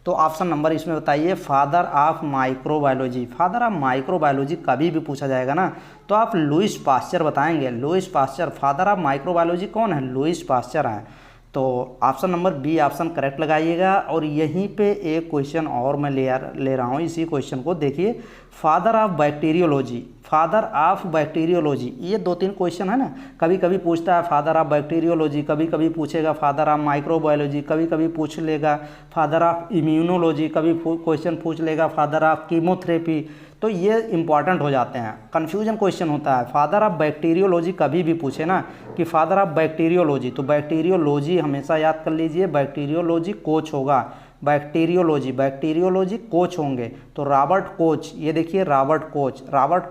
Speaker 1: तो ऑप्शन नंबर इसमें बताइए, father of microbiology. Father of microbiology कभी भी पूछा जाएगा ना, तो आप लुईस पास्चर बताएंगे। Louis Pasteur, father of microbiology कौन है? लुईस पास्चर हैं। तो option number B option correct लगाइएगा। और यहीं पे एक क्वेश्चन और मैं ले रहा हूँ, इसी क्वेश्चन को देखिए। Father of bacteriology, father of bacteriology, ये 2-3 क्वेश्चन है ना, कभी कभी पूछता है फादर ऑफ बैक्टीरियोलॉजी, कभी कभी पूछेगा फादर ऑफ माइक्रोबायोलॉजी, कभी कभी पूछ लेगा फादर ऑफ इम्यूनोलॉजी, कभी क्वेश्चन पूछ लेगा फादर ऑफ कीमोथेरेपी। तो ये इंपॉर्टेंट हो जाते हैं, कन्फ्यूजन क्वेश्चन होता है। फादर ऑफ बैक्टीरियोलॉजी कभी भी पूछे ना कि फादर ऑफ बैक्टीरियोलॉजी, तो बैक्टीरियोलॉजी हमेशा याद कर लीजिए, बैक्टीरियोलॉजी कोच होगा। बैक्टीरियोलॉजी कोच होंगे। तो रॉबर्ट कोच, ये देखिए रॉबर्ट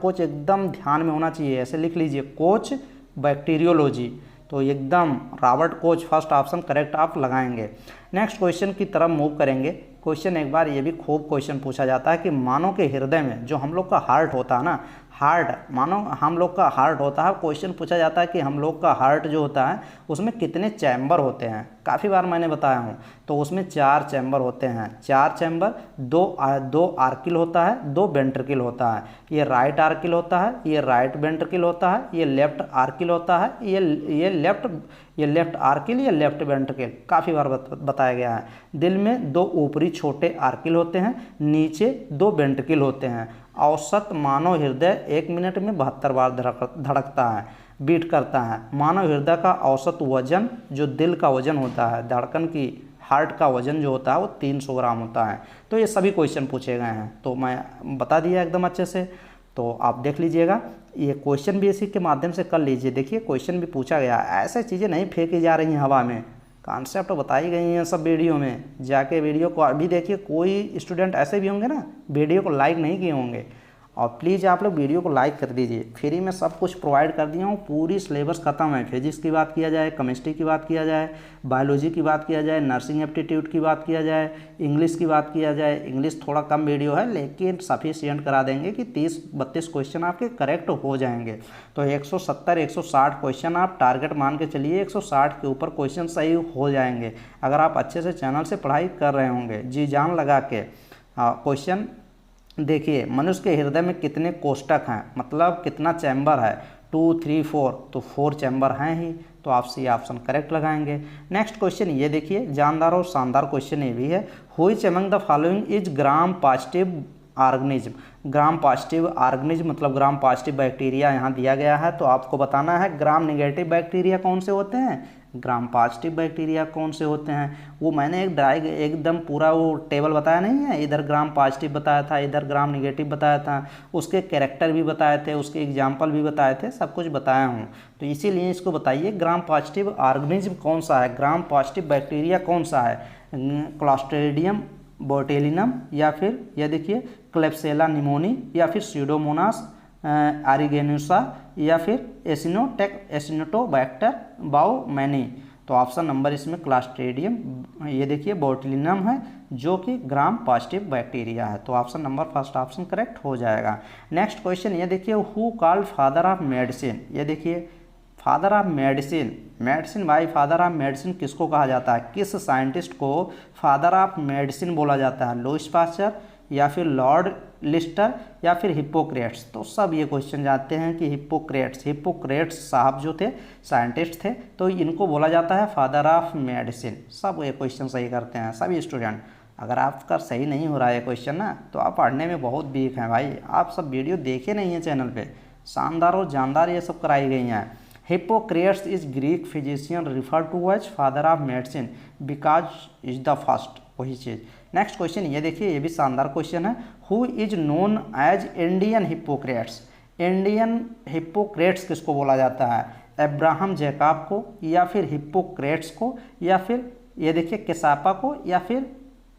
Speaker 1: कोच एकदम ध्यान में होना चाहिए, ऐसे लिख लीजिए, कोच बैक्टीरियोलॉजी। तो एकदम Robert Koch first option correct आप लगाएंगे। नेक्स्ट क्वेश्चन की तरफ मूव करेंगे। क्वेश्चन एक बार ये भी खूब क्वेश्चन पूछा जाता है कि मानव के हृदय में जो हम लोग का हार्ट होता है ना, हार्ट, मानो हम लोग का हार्ट होता है, क्वेश्चन पूछा जाता है कि हम लोग का हार्ट जो होता है उसमें कितने चैम्बर होते हैं। काफ़ी बार मैंने बताया हूँ, तो उसमें 4 चैम्बर होते हैं। 4 चैम्बर, 2 आर्किल होता है, 2 वेंट्रिकल होता है। ये राइट आर्किल होता है, ये राइट वेंट्रिकल होता है, ये लेफ्ट आर्किल होता है, ये लेफ्ट आर्किल, ये लेफ्ट वेंट्रिकल। काफ़ी बार बताया गया है। दिल में 2 ऊपरी छोटे आर्किल होते हैं, नीचे 2 वेंट्रिकल होते हैं। औसत मानव हृदय 1 मिनट में 72 बार धड़कता है, बीट करता है। मानव हृदय का औसत वजन, जो दिल का वजन होता है, धड़कन की हार्ट का वजन जो होता है वो 300 ग्राम होता है। तो ये सभी क्वेश्चन पूछे गए हैं, तो मैं बता दिया एकदम अच्छे से। तो आप देख लीजिएगा, ये क्वेश्चन भी इसी के माध्यम से कर लीजिए। देखिए क्वेश्चन भी पूछा गया, ऐसे चीज़ें नहीं फेंकी जा रही हैं हवा में, कॉन्सेप्ट बताई गई हैं सब वीडियो में। जाके वीडियो को अभी देखिए, कोई स्टूडेंट ऐसे भी होंगे ना वीडियो को लाइक नहीं किए होंगे, और प्लीज़ आप लोग वीडियो को लाइक कर दीजिए। फ्री में सब कुछ प्रोवाइड कर दिया हूँ, पूरी सिलेबस खत्म है। फिजिक्स की बात किया जाए, केमिस्ट्री की बात किया जाए, बायोलॉजी की बात किया जाए, नर्सिंग एप्टीट्यूड की बात किया जाए, इंग्लिश की बात किया जाए। इंग्लिश थोड़ा कम वीडियो है, लेकिन सफिशिएंट करा देंगे कि 30-32 क्वेश्चन आपके करेक्ट हो जाएंगे। तो 170-160 क्वेश्चन आप टारगेट मान के चलिए, 160 के ऊपर क्वेश्चन सही हो जाएंगे अगर आप अच्छे से चैनल से पढ़ाई कर रहे होंगे, जी जान लगा के। क्वेश्चन देखिए, मनुष्य के हृदय में कितने कोष्ठक हैं, मतलब कितना चैम्बर है? 2, 3, 4, तो 4 चैम्बर हैं ही। तो आप सी ऑप्शन करेक्ट लगाएंगे। नेक्स्ट क्वेश्चन ये देखिए, जानदार और शानदार क्वेश्चन ये भी है। Which among the following is gram positive organism. Gram positive organism मतलब ग्राम पॉजिटिव बैक्टीरिया यहाँ दिया गया है, तो आपको बताना है ग्राम नेगेटिव बैक्टीरिया कौन से होते हैं, ग्राम पॉजिटिव बैक्टीरिया कौन से होते हैं। वो मैंने एकदम पूरा वो टेबल बताया नहीं है, इधर ग्राम पॉजिटिव बताया था, इधर ग्राम नेगेटिव बताया था, उसके कैरेक्टर भी बताए थे, उसके एग्जाम्पल भी बताए थे, सब कुछ बताया हूँ। तो इसीलिए इसको बताइए ग्राम पॉजिटिव ऑर्गेनिज्म कौन सा है, ग्राम पॉजिटिव बैक्टीरिया कौन सा है। क्लॉस्ट्रीडियम बोटेलिनम, या फिर यह देखिए क्लेप्सेला निमोनी, या फिर स्यूडोमोनास एरिगेनुसा, या फिर एसिनोटोबैक्टर बाउमैनी। तो ऑप्शन नंबर इसमें क्लास्ट्रीडियम, ये देखिए बोtulinum है जो कि ग्राम पॉजिटिव बैक्टीरिया है। तो option number first option correct हो जाएगा। नेक्स्ट क्वेश्चन ये देखिए, who called father of medicine. ये देखिए फादर ऑफ मेडिसिन, मेडिसिन भाई फादर ऑफ मेडिसिन किसको कहा जाता है, किस साइंटिस्ट को फादर ऑफ मेडिसिन बोला जाता है, लुईस पास्चर या फिर लॉर्ड लिस्टर या फिर हिप्पोक्रेट्स। तो सब ये क्वेश्चन जानते हैं कि हिप्पोक्रेट्स साहब जो थे साइंटिस्ट थे, तो इनको बोला जाता है फादर ऑफ मेडिसिन। सब ये क्वेश्चन सही करते हैं सभी स्टूडेंट। अगर आपका सही नहीं हो रहा है क्वेश्चन ना, तो आप पढ़ने में बहुत वीक हैं भाई, आप सब वीडियो देखे नहीं हैं चैनल पे, शानदार और जानदार ये सब कराई गई हैं। Hippocrates is Greek physician refer to as father of medicine because is the first, वही चीज़। नेक्स्ट क्वेश्चन ये देखिए, ये भी शानदार क्वेश्चन है, who is known as Indian Hippocrates. Indian Hippocrates किसको बोला जाता है, अब्राहम जैकब को या फिर हिप्पोक्रेट्स को या फिर ये देखिए केसापा को या फिर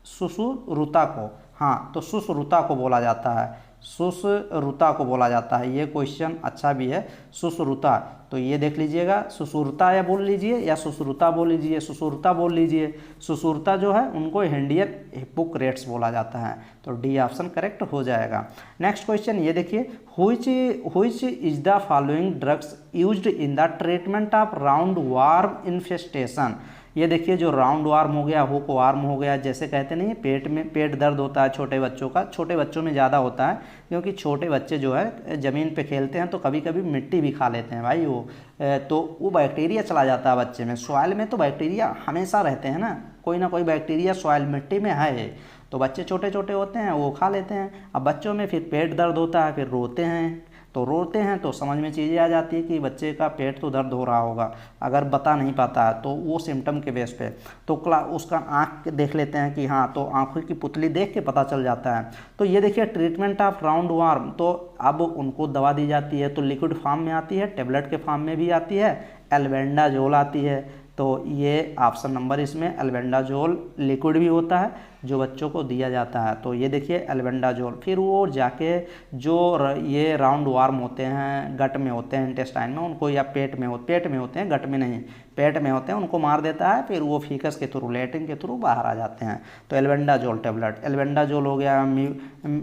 Speaker 1: सुश्रुता को। हाँ, तो सुश्रुता को बोला जाता है, सुश्रुता को बोला जाता है। ये क्वेश्चन अच्छा भी है, सुश्रुता। तो ये देख लीजिएगा, सुश्रुता या बोल लीजिए या सुश्रुता बोल लीजिए, सुश्रुता बोल लीजिए। सुश्रुता जो है उनको इंडियन हिप्पोक्रेट्स बोला जाता है। तो डी ऑप्शन करेक्ट हो जाएगा। नेक्स्ट क्वेश्चन ये देखिए, which is the following drugs used in the treatment of round worm infestation. ये देखिए जो राउंड वार्म हो गया, हुक वार्म हो गया, जैसे कहते नहीं पेट में पेट दर्द होता है छोटे बच्चों का, छोटे बच्चों में ज़्यादा होता है क्योंकि छोटे बच्चे जो है ज़मीन पे खेलते हैं तो कभी कभी मिट्टी भी खा लेते हैं भाई वो, तो वो बैक्टीरिया चला जाता है बच्चे में। सॉइल में तो बैक्टीरिया हमेशा रहते हैं ना कोई बैक्टीरिया सॉइल मिट्टी में है, तो बच्चे छोटे छोटे होते हैं वो खा लेते हैं। अब बच्चों में फिर पेट दर्द होता है, फिर रोते हैं, तो समझ में चीज़ें आ जाती है कि बच्चे का पेट तो दर्द हो रहा होगा, अगर बता नहीं पाता है तो वो सिम्टम के बेस पे तो उसका आँख देख लेते हैं कि हाँ, तो आँखों की पुतली देख के पता चल जाता है। तो ये देखिए ट्रीटमेंट ऑफ राउंड वार्म, तो अब उनको दवा दी जाती है, तो लिक्विड फॉर्म में आती है, टेबलेट के फॉर्म में भी आती है, एल्बेंडाजोल आती है। तो ये ऑप्शन नंबर इसमें एल्बेंडाजोल लिक्विड भी होता है जो बच्चों को दिया जाता है। तो ये देखिए एल्बेंडाजोल, फिर वो जाके जो ये राउंड वार्म होते हैं गट में होते हैं, इंटेस्टाइन में उनको, या पेट में होते हैं, गट में नहीं पेट में होते हैं, उनको मार देता है, फिर वो फीकस के थ्रू लैट्रिन के थ्रू बाहर आ जाते हैं। तो एल्बेंडाजोल टेबलेट, एल्बेंडाजोल हो गया,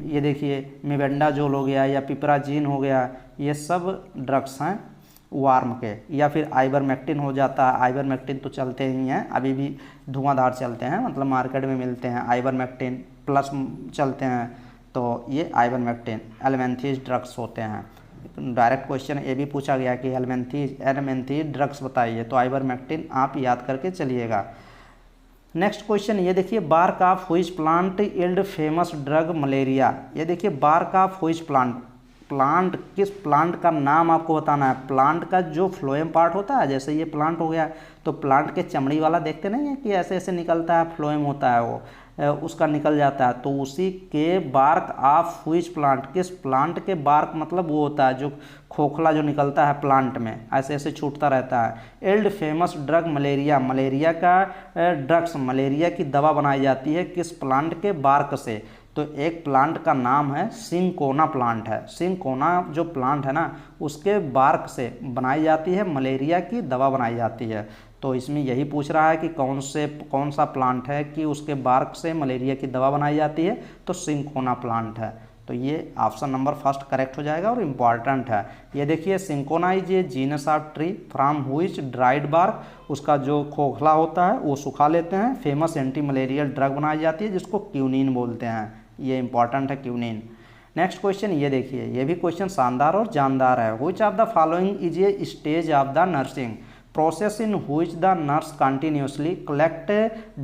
Speaker 1: ये देखिए मिबेंडाजोल हो गया या पिपराजीन हो गया, ये सब ड्रग्स हैं वार्म के। या फिर आइवरमेक्टिन हो जाता है, आइवरमेक्टिन तो चलते ही हैं, अभी भी धुआंधार चलते हैं, मतलब मार्केट में मिलते हैं, आइवरमेक्टिन प्लस चलते हैं। तो ये आइवरमेक्टिन एलमेंथीज ड्रग्स होते हैं। डायरेक्ट क्वेश्चन ये भी पूछा गया कि एलमेंथीज ड्रग्स बताइए, तो आइवरमेक्टिन आप याद करके चलिएगा। नेक्स्ट क्वेश्चन ये देखिए, bark of which plant yield famous drug malaria. ये देखिए बार्क ऑफ व्हिच प्लांट किस प्लांट का नाम आपको बताना है। प्लांट का जो फ्लोएम पार्ट होता है, जैसे ये प्लांट हो गया, तो प्लांट के चमड़ी वाला देखते नहीं है कि ऐसे ऐसे निकलता है, फ्लोएम होता है वो, उसका निकल जाता है, तो उसी के बार्क ऑफ व्हिच प्लांट, किस प्लांट के बार्क मतलब वो होता है जो खोखला जो निकलता है प्लांट में, ऐसे ऐसे छूटता रहता है। Yield famous drug malaria, malaria का ड्रग्स, मलेरिया की दवा बनाई जाती है किस प्लांट के बार्क से। तो एक प्लांट का नाम है सिंकोना प्लांट है, सिंकोना जो प्लांट है ना उसके बार्क से बनाई जाती है मलेरिया की दवा बनाई जाती है। तो इसमें यही पूछ रहा है कि कौन सा प्लांट है कि उसके बार्क से मलेरिया की दवा बनाई जाती है, तो सिंकोना प्लांट है। तो ये ऑप्शन नंबर फर्स्ट करेक्ट हो जाएगा और इम्पॉर्टेंट है। ये देखिए cinchona is a genus of tree from which dried bark, उसका जो खोखला होता है वो सुखा लेते हैं, फेमस एंटी मलेरियल ड्रग बनाई जाती है जिसको क्यूनिन बोलते हैं, ये इंपॉर्टेंट है क्यूनिन। नेक्स्ट क्वेश्चन ये देखिए, ये भी क्वेश्चन शानदार और जानदार है। Which of the following is a stage of the nursing process in which the nurse continuously collect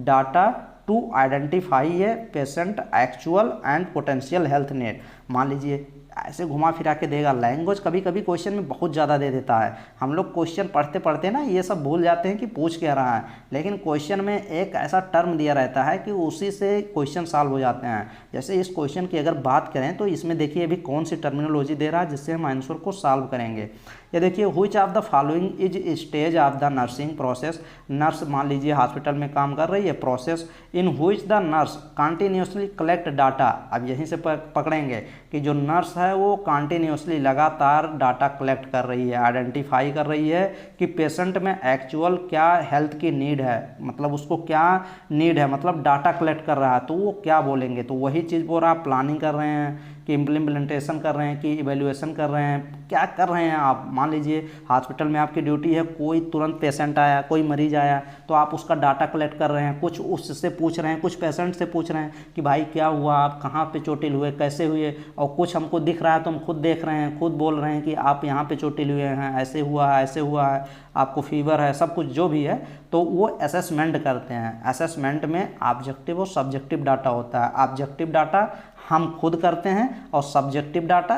Speaker 1: data to identify a patient actual and potential health need. मान लीजिए ऐसे घुमा फिरा के देगा, लैंग्वेज कभी कभी क्वेश्चन में बहुत ज़्यादा दे देता है, हम लोग क्वेश्चन पढ़ते पढ़ते ना ये सब भूल जाते हैं कि पूछ क्या रहा है, लेकिन क्वेश्चन में एक ऐसा टर्म दिया रहता है कि उसी से क्वेश्चन सॉल्व हो जाते हैं। जैसे इस क्वेश्चन की अगर बात करें तो इसमें देखिए अभी कौन सी टर्मिनोलॉजी दे रहा है जिससे हम आंसर को सॉल्व करेंगे। ये देखिए which of the following is stage of the nursing process, nurse मान लीजिए हॉस्पिटल में काम कर रही है, process in which the nurse continuously collect data, अब यहीं से पकड़ेंगे, कि जो नर्स है वो कंटिन्यूसली लगातार डाटा कलेक्ट कर रही है, आइडेंटिफाई कर रही है कि पेशेंट में एक्चुअल क्या हेल्थ की नीड है, मतलब उसको क्या नीड है, मतलब डाटा कलेक्ट कर रहा है तो वो क्या बोलेंगे। तो वही चीज़ बोल रहा आप प्लानिंग कर रहे हैं कि इम्प्लीमेंटेशन कर रहे हैं कि इवेल्युएशन कर रहे हैं, क्या कर रहे हैं आप। मान लीजिए हॉस्पिटल में आपकी ड्यूटी है, कोई तुरंत पेशेंट आया, कोई मरीज आया, तो आप उसका डाटा कलेक्ट कर रहे हैं, कुछ उससे पूछ रहे हैं, कुछ पेशेंट से पूछ रहे हैं कि भाई क्या हुआ, आप कहाँ पे चोटिल हुए, कैसे हुए, और कुछ हमको दिख रहा है तो हम खुद देख रहे हैं, खुद बोल रहे हैं कि आप यहाँ पे चोटिल हुए हैं, ऐसे हुआ है, ऐसे हुआ है, आपको फीवर है, सब कुछ जो भी है। तो वो असेसमेंट करते हैं। असेसमेंट में ऑब्जेक्टिव और सब्जेक्टिव डाटा होता है। ऑब्जेक्टिव डाटा हम खुद करते हैं और सब्जेक्टिव डाटा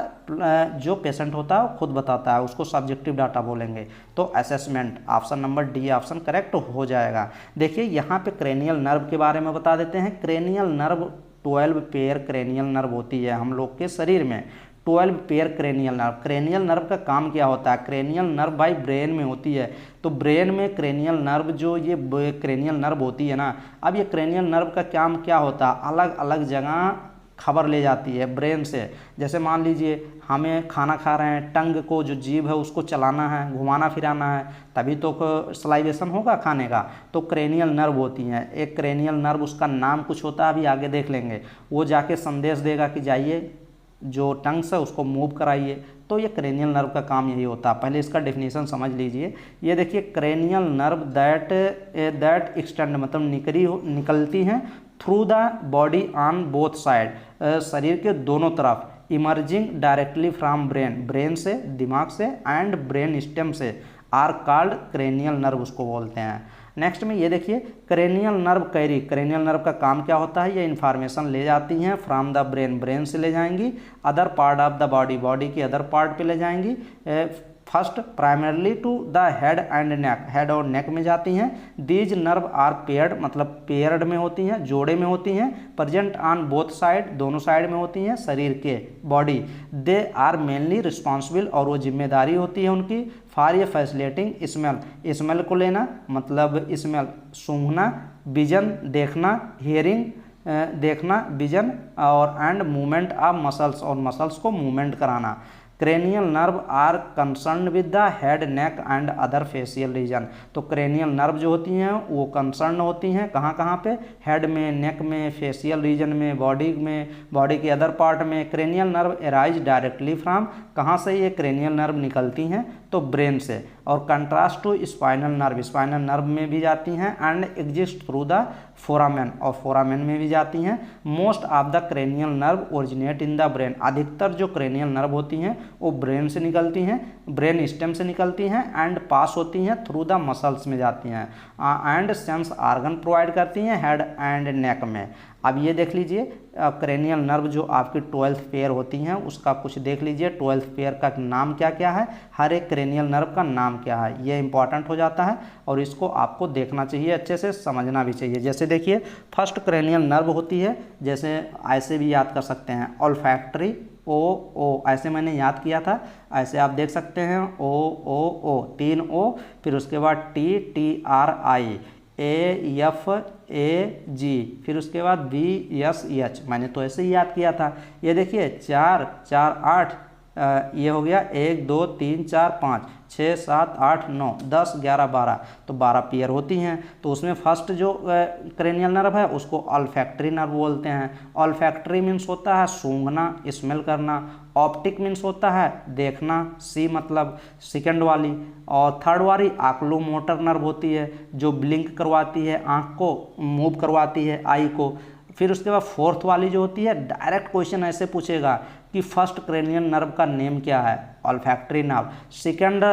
Speaker 1: जो पेशेंट होता है वो खुद बताता है, उसको सब्जेक्टिव डाटा बोलेंगे। तो assessment, option number D option correct हो जाएगा। देखिए यहाँ पे क्रेनियल नर्व के बारे में बता देते हैं। Cranial nerve 12 pair cranial nerve होती है हम लोग के शरीर में, 12 pair cranial nerve. Cranial nerve का काम क्या होता है, क्रेनियल नर्व भाई ब्रेन में होती है, तो ब्रेन में क्रेनियल नर्व जो ये क्रेनियल नर्व होती है ना, अब ये क्रेनियल नर्व का काम क्या होता है, अलग अलग जगह खबर ले जाती है ब्रेन से। जैसे मान लीजिए हमें खाना खा रहे हैं, टंग को जो जीभ है उसको चलाना है, घुमाना फिराना है, तभी तो सलाइवेशन होगा खाने का, तो क्रेनियल नर्व होती हैं। एक क्रेनियल नर्व, उसका नाम कुछ होता है, अभी आगे देख लेंगे, वो जाके संदेश देगा कि जाइए जो टंग से उसको मूव कराइए। तो ये क्रेनियल नर्व का काम यही होता है। पहले इसका डेफिनेशन समझ लीजिए। ये देखिए क्रेनियल नर्व दैट एक्सटेंड, मतलब निकलती हैं through the body on both side, शरीर के दोनों तरफ, emerging directly from brain, brain से, दिमाग से, एंड ब्रेन स्टेम से, आर कॉल्ड क्रेनियल नर्व उसको बोलते हैं। नेक्स्ट में ये देखिए cranial nerve carry, cranial nerve का काम क्या होता है, ये इन्फॉर्मेशन ले जाती हैं फ्रॉम द ब्रेन, ब्रेन से ले जाएंगी, other part of the body, body के अदर पार्ट पे ले जाएंगी। First primarily to the head and neck, head और नेक में जाती हैं। दीज नर्व आर पेयर्ड, मतलब पेयर्ड में होती हैं, जोड़े में होती हैं। प्रेजेंट ऑन बोथ साइड, दोनों साइड में होती हैं शरीर के, body. They are mainly responsible, और वो जिम्मेदारी होती है उनकी फॉर ये फैसिलेटिंग स्मेल, स्मेल को लेना, मतलब स्मेल सूंघना, विजन देखना, हियरिंग देखना, विजन, और एंड मूवमेंट ऑफ मसल्स, और मसल्स को मूवमेंट कराना। Cranial nerve are concern with the head, neck and other facial region, तो क्रेनियल नर्व जो होती हैं वो कंसर्न होती हैं कहाँ कहाँ पे, हेड में, नेक में, फेशियल रीजन में, बॉडी के अदर पार्ट में। Cranial nerve arise directly from, कहाँ से ये क्रेनियल नर्व निकलती हैं, तो ब्रेन से। और contrast to spinal nerve, spinal nerve में भी जाती हैं, and exist through the foramen, और फोरामेन में भी जाती हैं। Most of the cranial nerve originate in the brain, अधिकतर जो क्रेनियल नर्व होती हैं वो ब्रेन से निकलती हैं, ब्रेन स्टेम से निकलती हैं, एंड पास होती हैं थ्रू द मसल्स में जाती हैं, एंड सेंस आर्गन प्रोवाइड करती हैं हेड एंड नेक में। अब ये देख लीजिए क्रेनियल नर्व जो आपकी 12th पेयर होती हैं उसका कुछ देख लीजिए, 12th पेयर का नाम क्या क्या है, हर एक क्रेनियल नर्व का नाम क्या है, ये इंपॉर्टेंट हो जाता है और इसको आपको देखना चाहिए, अच्छे से समझना भी चाहिए। जैसे देखिए फर्स्ट क्रेनियल नर्व होती है, जैसे ऐसे भी याद कर सकते हैं, ऑल्फैक्टरी, ओ, ऐसे मैंने याद किया था, ऐसे आप देख सकते हैं, ओ, 3 ओ, फिर उसके बाद TRI, AFAG, फिर उसके बाद BSH, मैंने तो ऐसे ही याद किया था। ये देखिए 4, 4, 8, ये हो गया 1, 2, 3, 4, 5, 6, 7, 8, 9, 10, 11, 12, तो 12 पेयर होती हैं। तो उसमें फर्स्ट जो क्रेनियल नर्व है उसको ऑल्फैक्टरी नर्व बोलते हैं। ऑल्फैक्टरी मीन्स होता है सूंघना, स्मेल करना। ऑप्टिक मीन्स होता है देखना, सी मतलब सेकंड वाली। और थर्ड वाली ऑक्यूलोमोटर नर्व होती है जो ब्लिंक करवाती है, आँख को मूव करवाती है, आई को। फिर उसके बाद फोर्थ वाली जो होती है, डायरेक्ट क्वेश्चन ऐसे पूछेगा कि फर्स्ट क्रेनियल नर्व का नेम क्या है, olfactory nerve. Second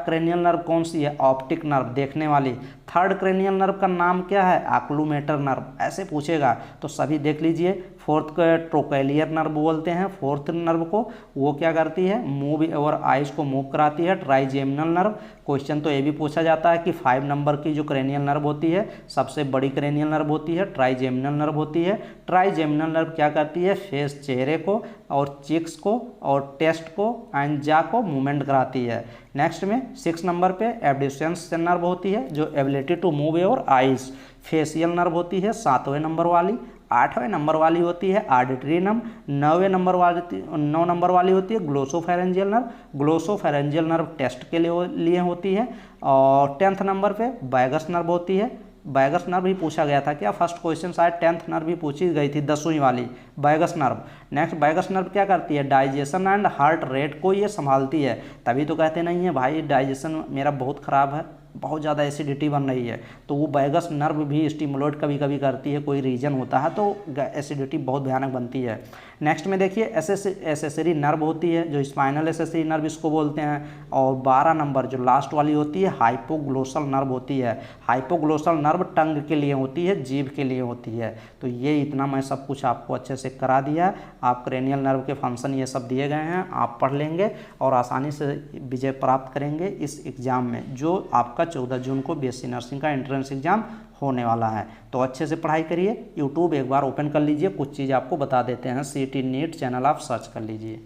Speaker 1: cranial nerve कौन सी है, ऑप्टिक नर्व, देखने वाली। थर्ड क्रेनियल नर्व का नाम क्या है, ऑक्यूलोमोटर नर्व, ऐसे पूछेगा। तो सभी देख लीजिए। फोर्थ ट्रोकैलियर नर्व बोलते हैं फोर्थ नर्व को, वो क्या करती है, मूव और आइज को मूव कराती है। ट्राइजेमिनल नर्व, क्वेश्चन तो ये भी पूछा जाता है कि 5 नंबर की जो क्रेनियल नर्व होती है सबसे बड़ी क्रेनियल नर्व होती है, ट्राइजेमिनल नर्व होती है। ट्राइजेमिनल नर्व क्या करती है, फेस, चेहरे को और चिक्स को और टेस्ट को एंड जा को मूवमेंट कराती है। नेक्स्ट में 6 नंबर पे एब्ड्यूसेंस नर्व होती है जो ability to move your eyes. Facial nerve होती है 7वें नंबर वाली। 8वें नंबर वाली होती है ऑडिटरी नर्व, 9 नंबर वाली होती है glossopharyngeal nerve. Glossopharyngeal nerve taste के लिए होती है। और 10th नंबर पे वैगस नर्व होती है। वैगस नर्व भी पूछा गया था क्या, फर्स्ट क्वेश्चन शायद 10th नर्व भी पूछी गई थी, 10वीं वाली vagus nerve. Next vagus nerve क्या करती है, डाइजेशन एंड हार्ट रेट को ये संभालती है। तभी तो कहते नहीं है भाई डाइजेशन मेरा बहुत ख़राब है, बहुत ज़्यादा एसिडिटी बन रही है, तो वो वैगस नर्व भी स्टिमुलेट कभी कभी करती है, कोई रीजन होता है तो एसिडिटी बहुत भयानक बनती है। नेक्स्ट में देखिए एसेसरी नर्व होती है, जो स्पाइनल एसेसरी नर्व इसको बोलते हैं। और 12 नंबर जो लास्ट वाली होती है हाइपोग्लोसल नर्व होती है। हाइपोग्लोसल नर्व टंग के लिए होती है, जीभ के लिए होती है। तो ये इतना मैं सब कुछ आपको अच्छे से करा दिया। आप क्रेनियल नर्व के फंक्शन ये सब दिए गए हैं, आप पढ़ लेंगे और आसानी से विजय प्राप्त करेंगे इस एग्ज़ाम में, जो आपका 14 जून को बीएससी नर्सिंग का एंट्रेंस एग्ज़ाम होने वाला है। तो अच्छे से पढ़ाई करिए। यूट्यूब एक बार ओपन कर लीजिए, कुछ चीज़ आपको बता देते हैं। सीटी नीट चैनल आप सर्च कर लीजिए।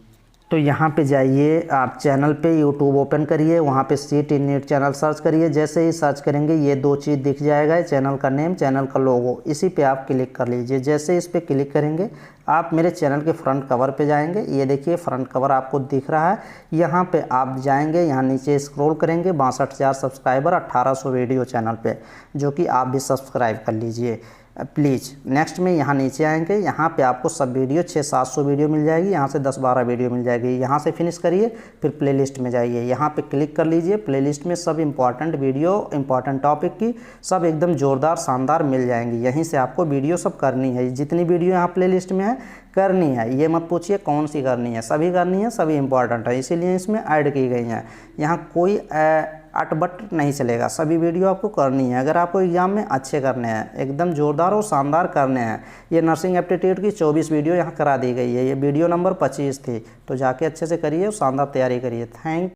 Speaker 1: तो यहाँ पे जाइए, आप चैनल पे यूट्यूब ओपन करिए, वहाँ पे सीटी नीट चैनल सर्च करिए। जैसे ही सर्च करेंगे ये 2 चीज़ दिख जाएगा, चैनल का नेम, चैनल का लोगो, इसी पे आप क्लिक कर लीजिए। जैसे इस पे क्लिक करेंगे आप मेरे चैनल के फ्रंट कवर पे जाएंगे। ये देखिए फ्रंट कवर आपको दिख रहा है, यहाँ पे आप जाएंगे, यहाँ नीचे स्क्रॉल करेंगे, 62,000 सब्सक्राइबर, 1800 वीडियो चैनल पे, जो कि आप भी सब्सक्राइब कर लीजिए प्लीज़। नेक्स्ट में यहाँ नीचे आएंगे, यहाँ पे आपको सब वीडियो 600-700 वीडियो मिल जाएगी, यहाँ से 10-12 वीडियो मिल जाएगी। यहाँ से फिनिश करिए, फिर प्लेलिस्ट में जाइए, यहाँ पे क्लिक कर लीजिए। प्लेलिस्ट में सब इंपॉर्टेंट वीडियो, इंपॉर्टेंट टॉपिक की सब एकदम ज़ोरदार शानदार मिल जाएंगी। यहीं से आपको वीडियो सब करनी है, जितनी वीडियो यहाँ प्लेलिस्ट में है करनी है। ये मत पूछिए कौन सी करनी है, सभी करनी है, सभी इंपॉर्टेंट है, इसीलिए इसमें ऐड की गई हैं। यहाँ कोई अटबट नहीं चलेगा, सभी वीडियो आपको करनी है। अगर आपको एग्जाम में अच्छे करने हैं, एकदम ज़ोरदार और शानदार करने हैं। ये नर्सिंग एप्टीट्यूड की 24 वीडियो यहाँ करा दी गई है, ये वीडियो नंबर 25 थी। तो जाके अच्छे से करिए और शानदार तैयारी करिए। थैंक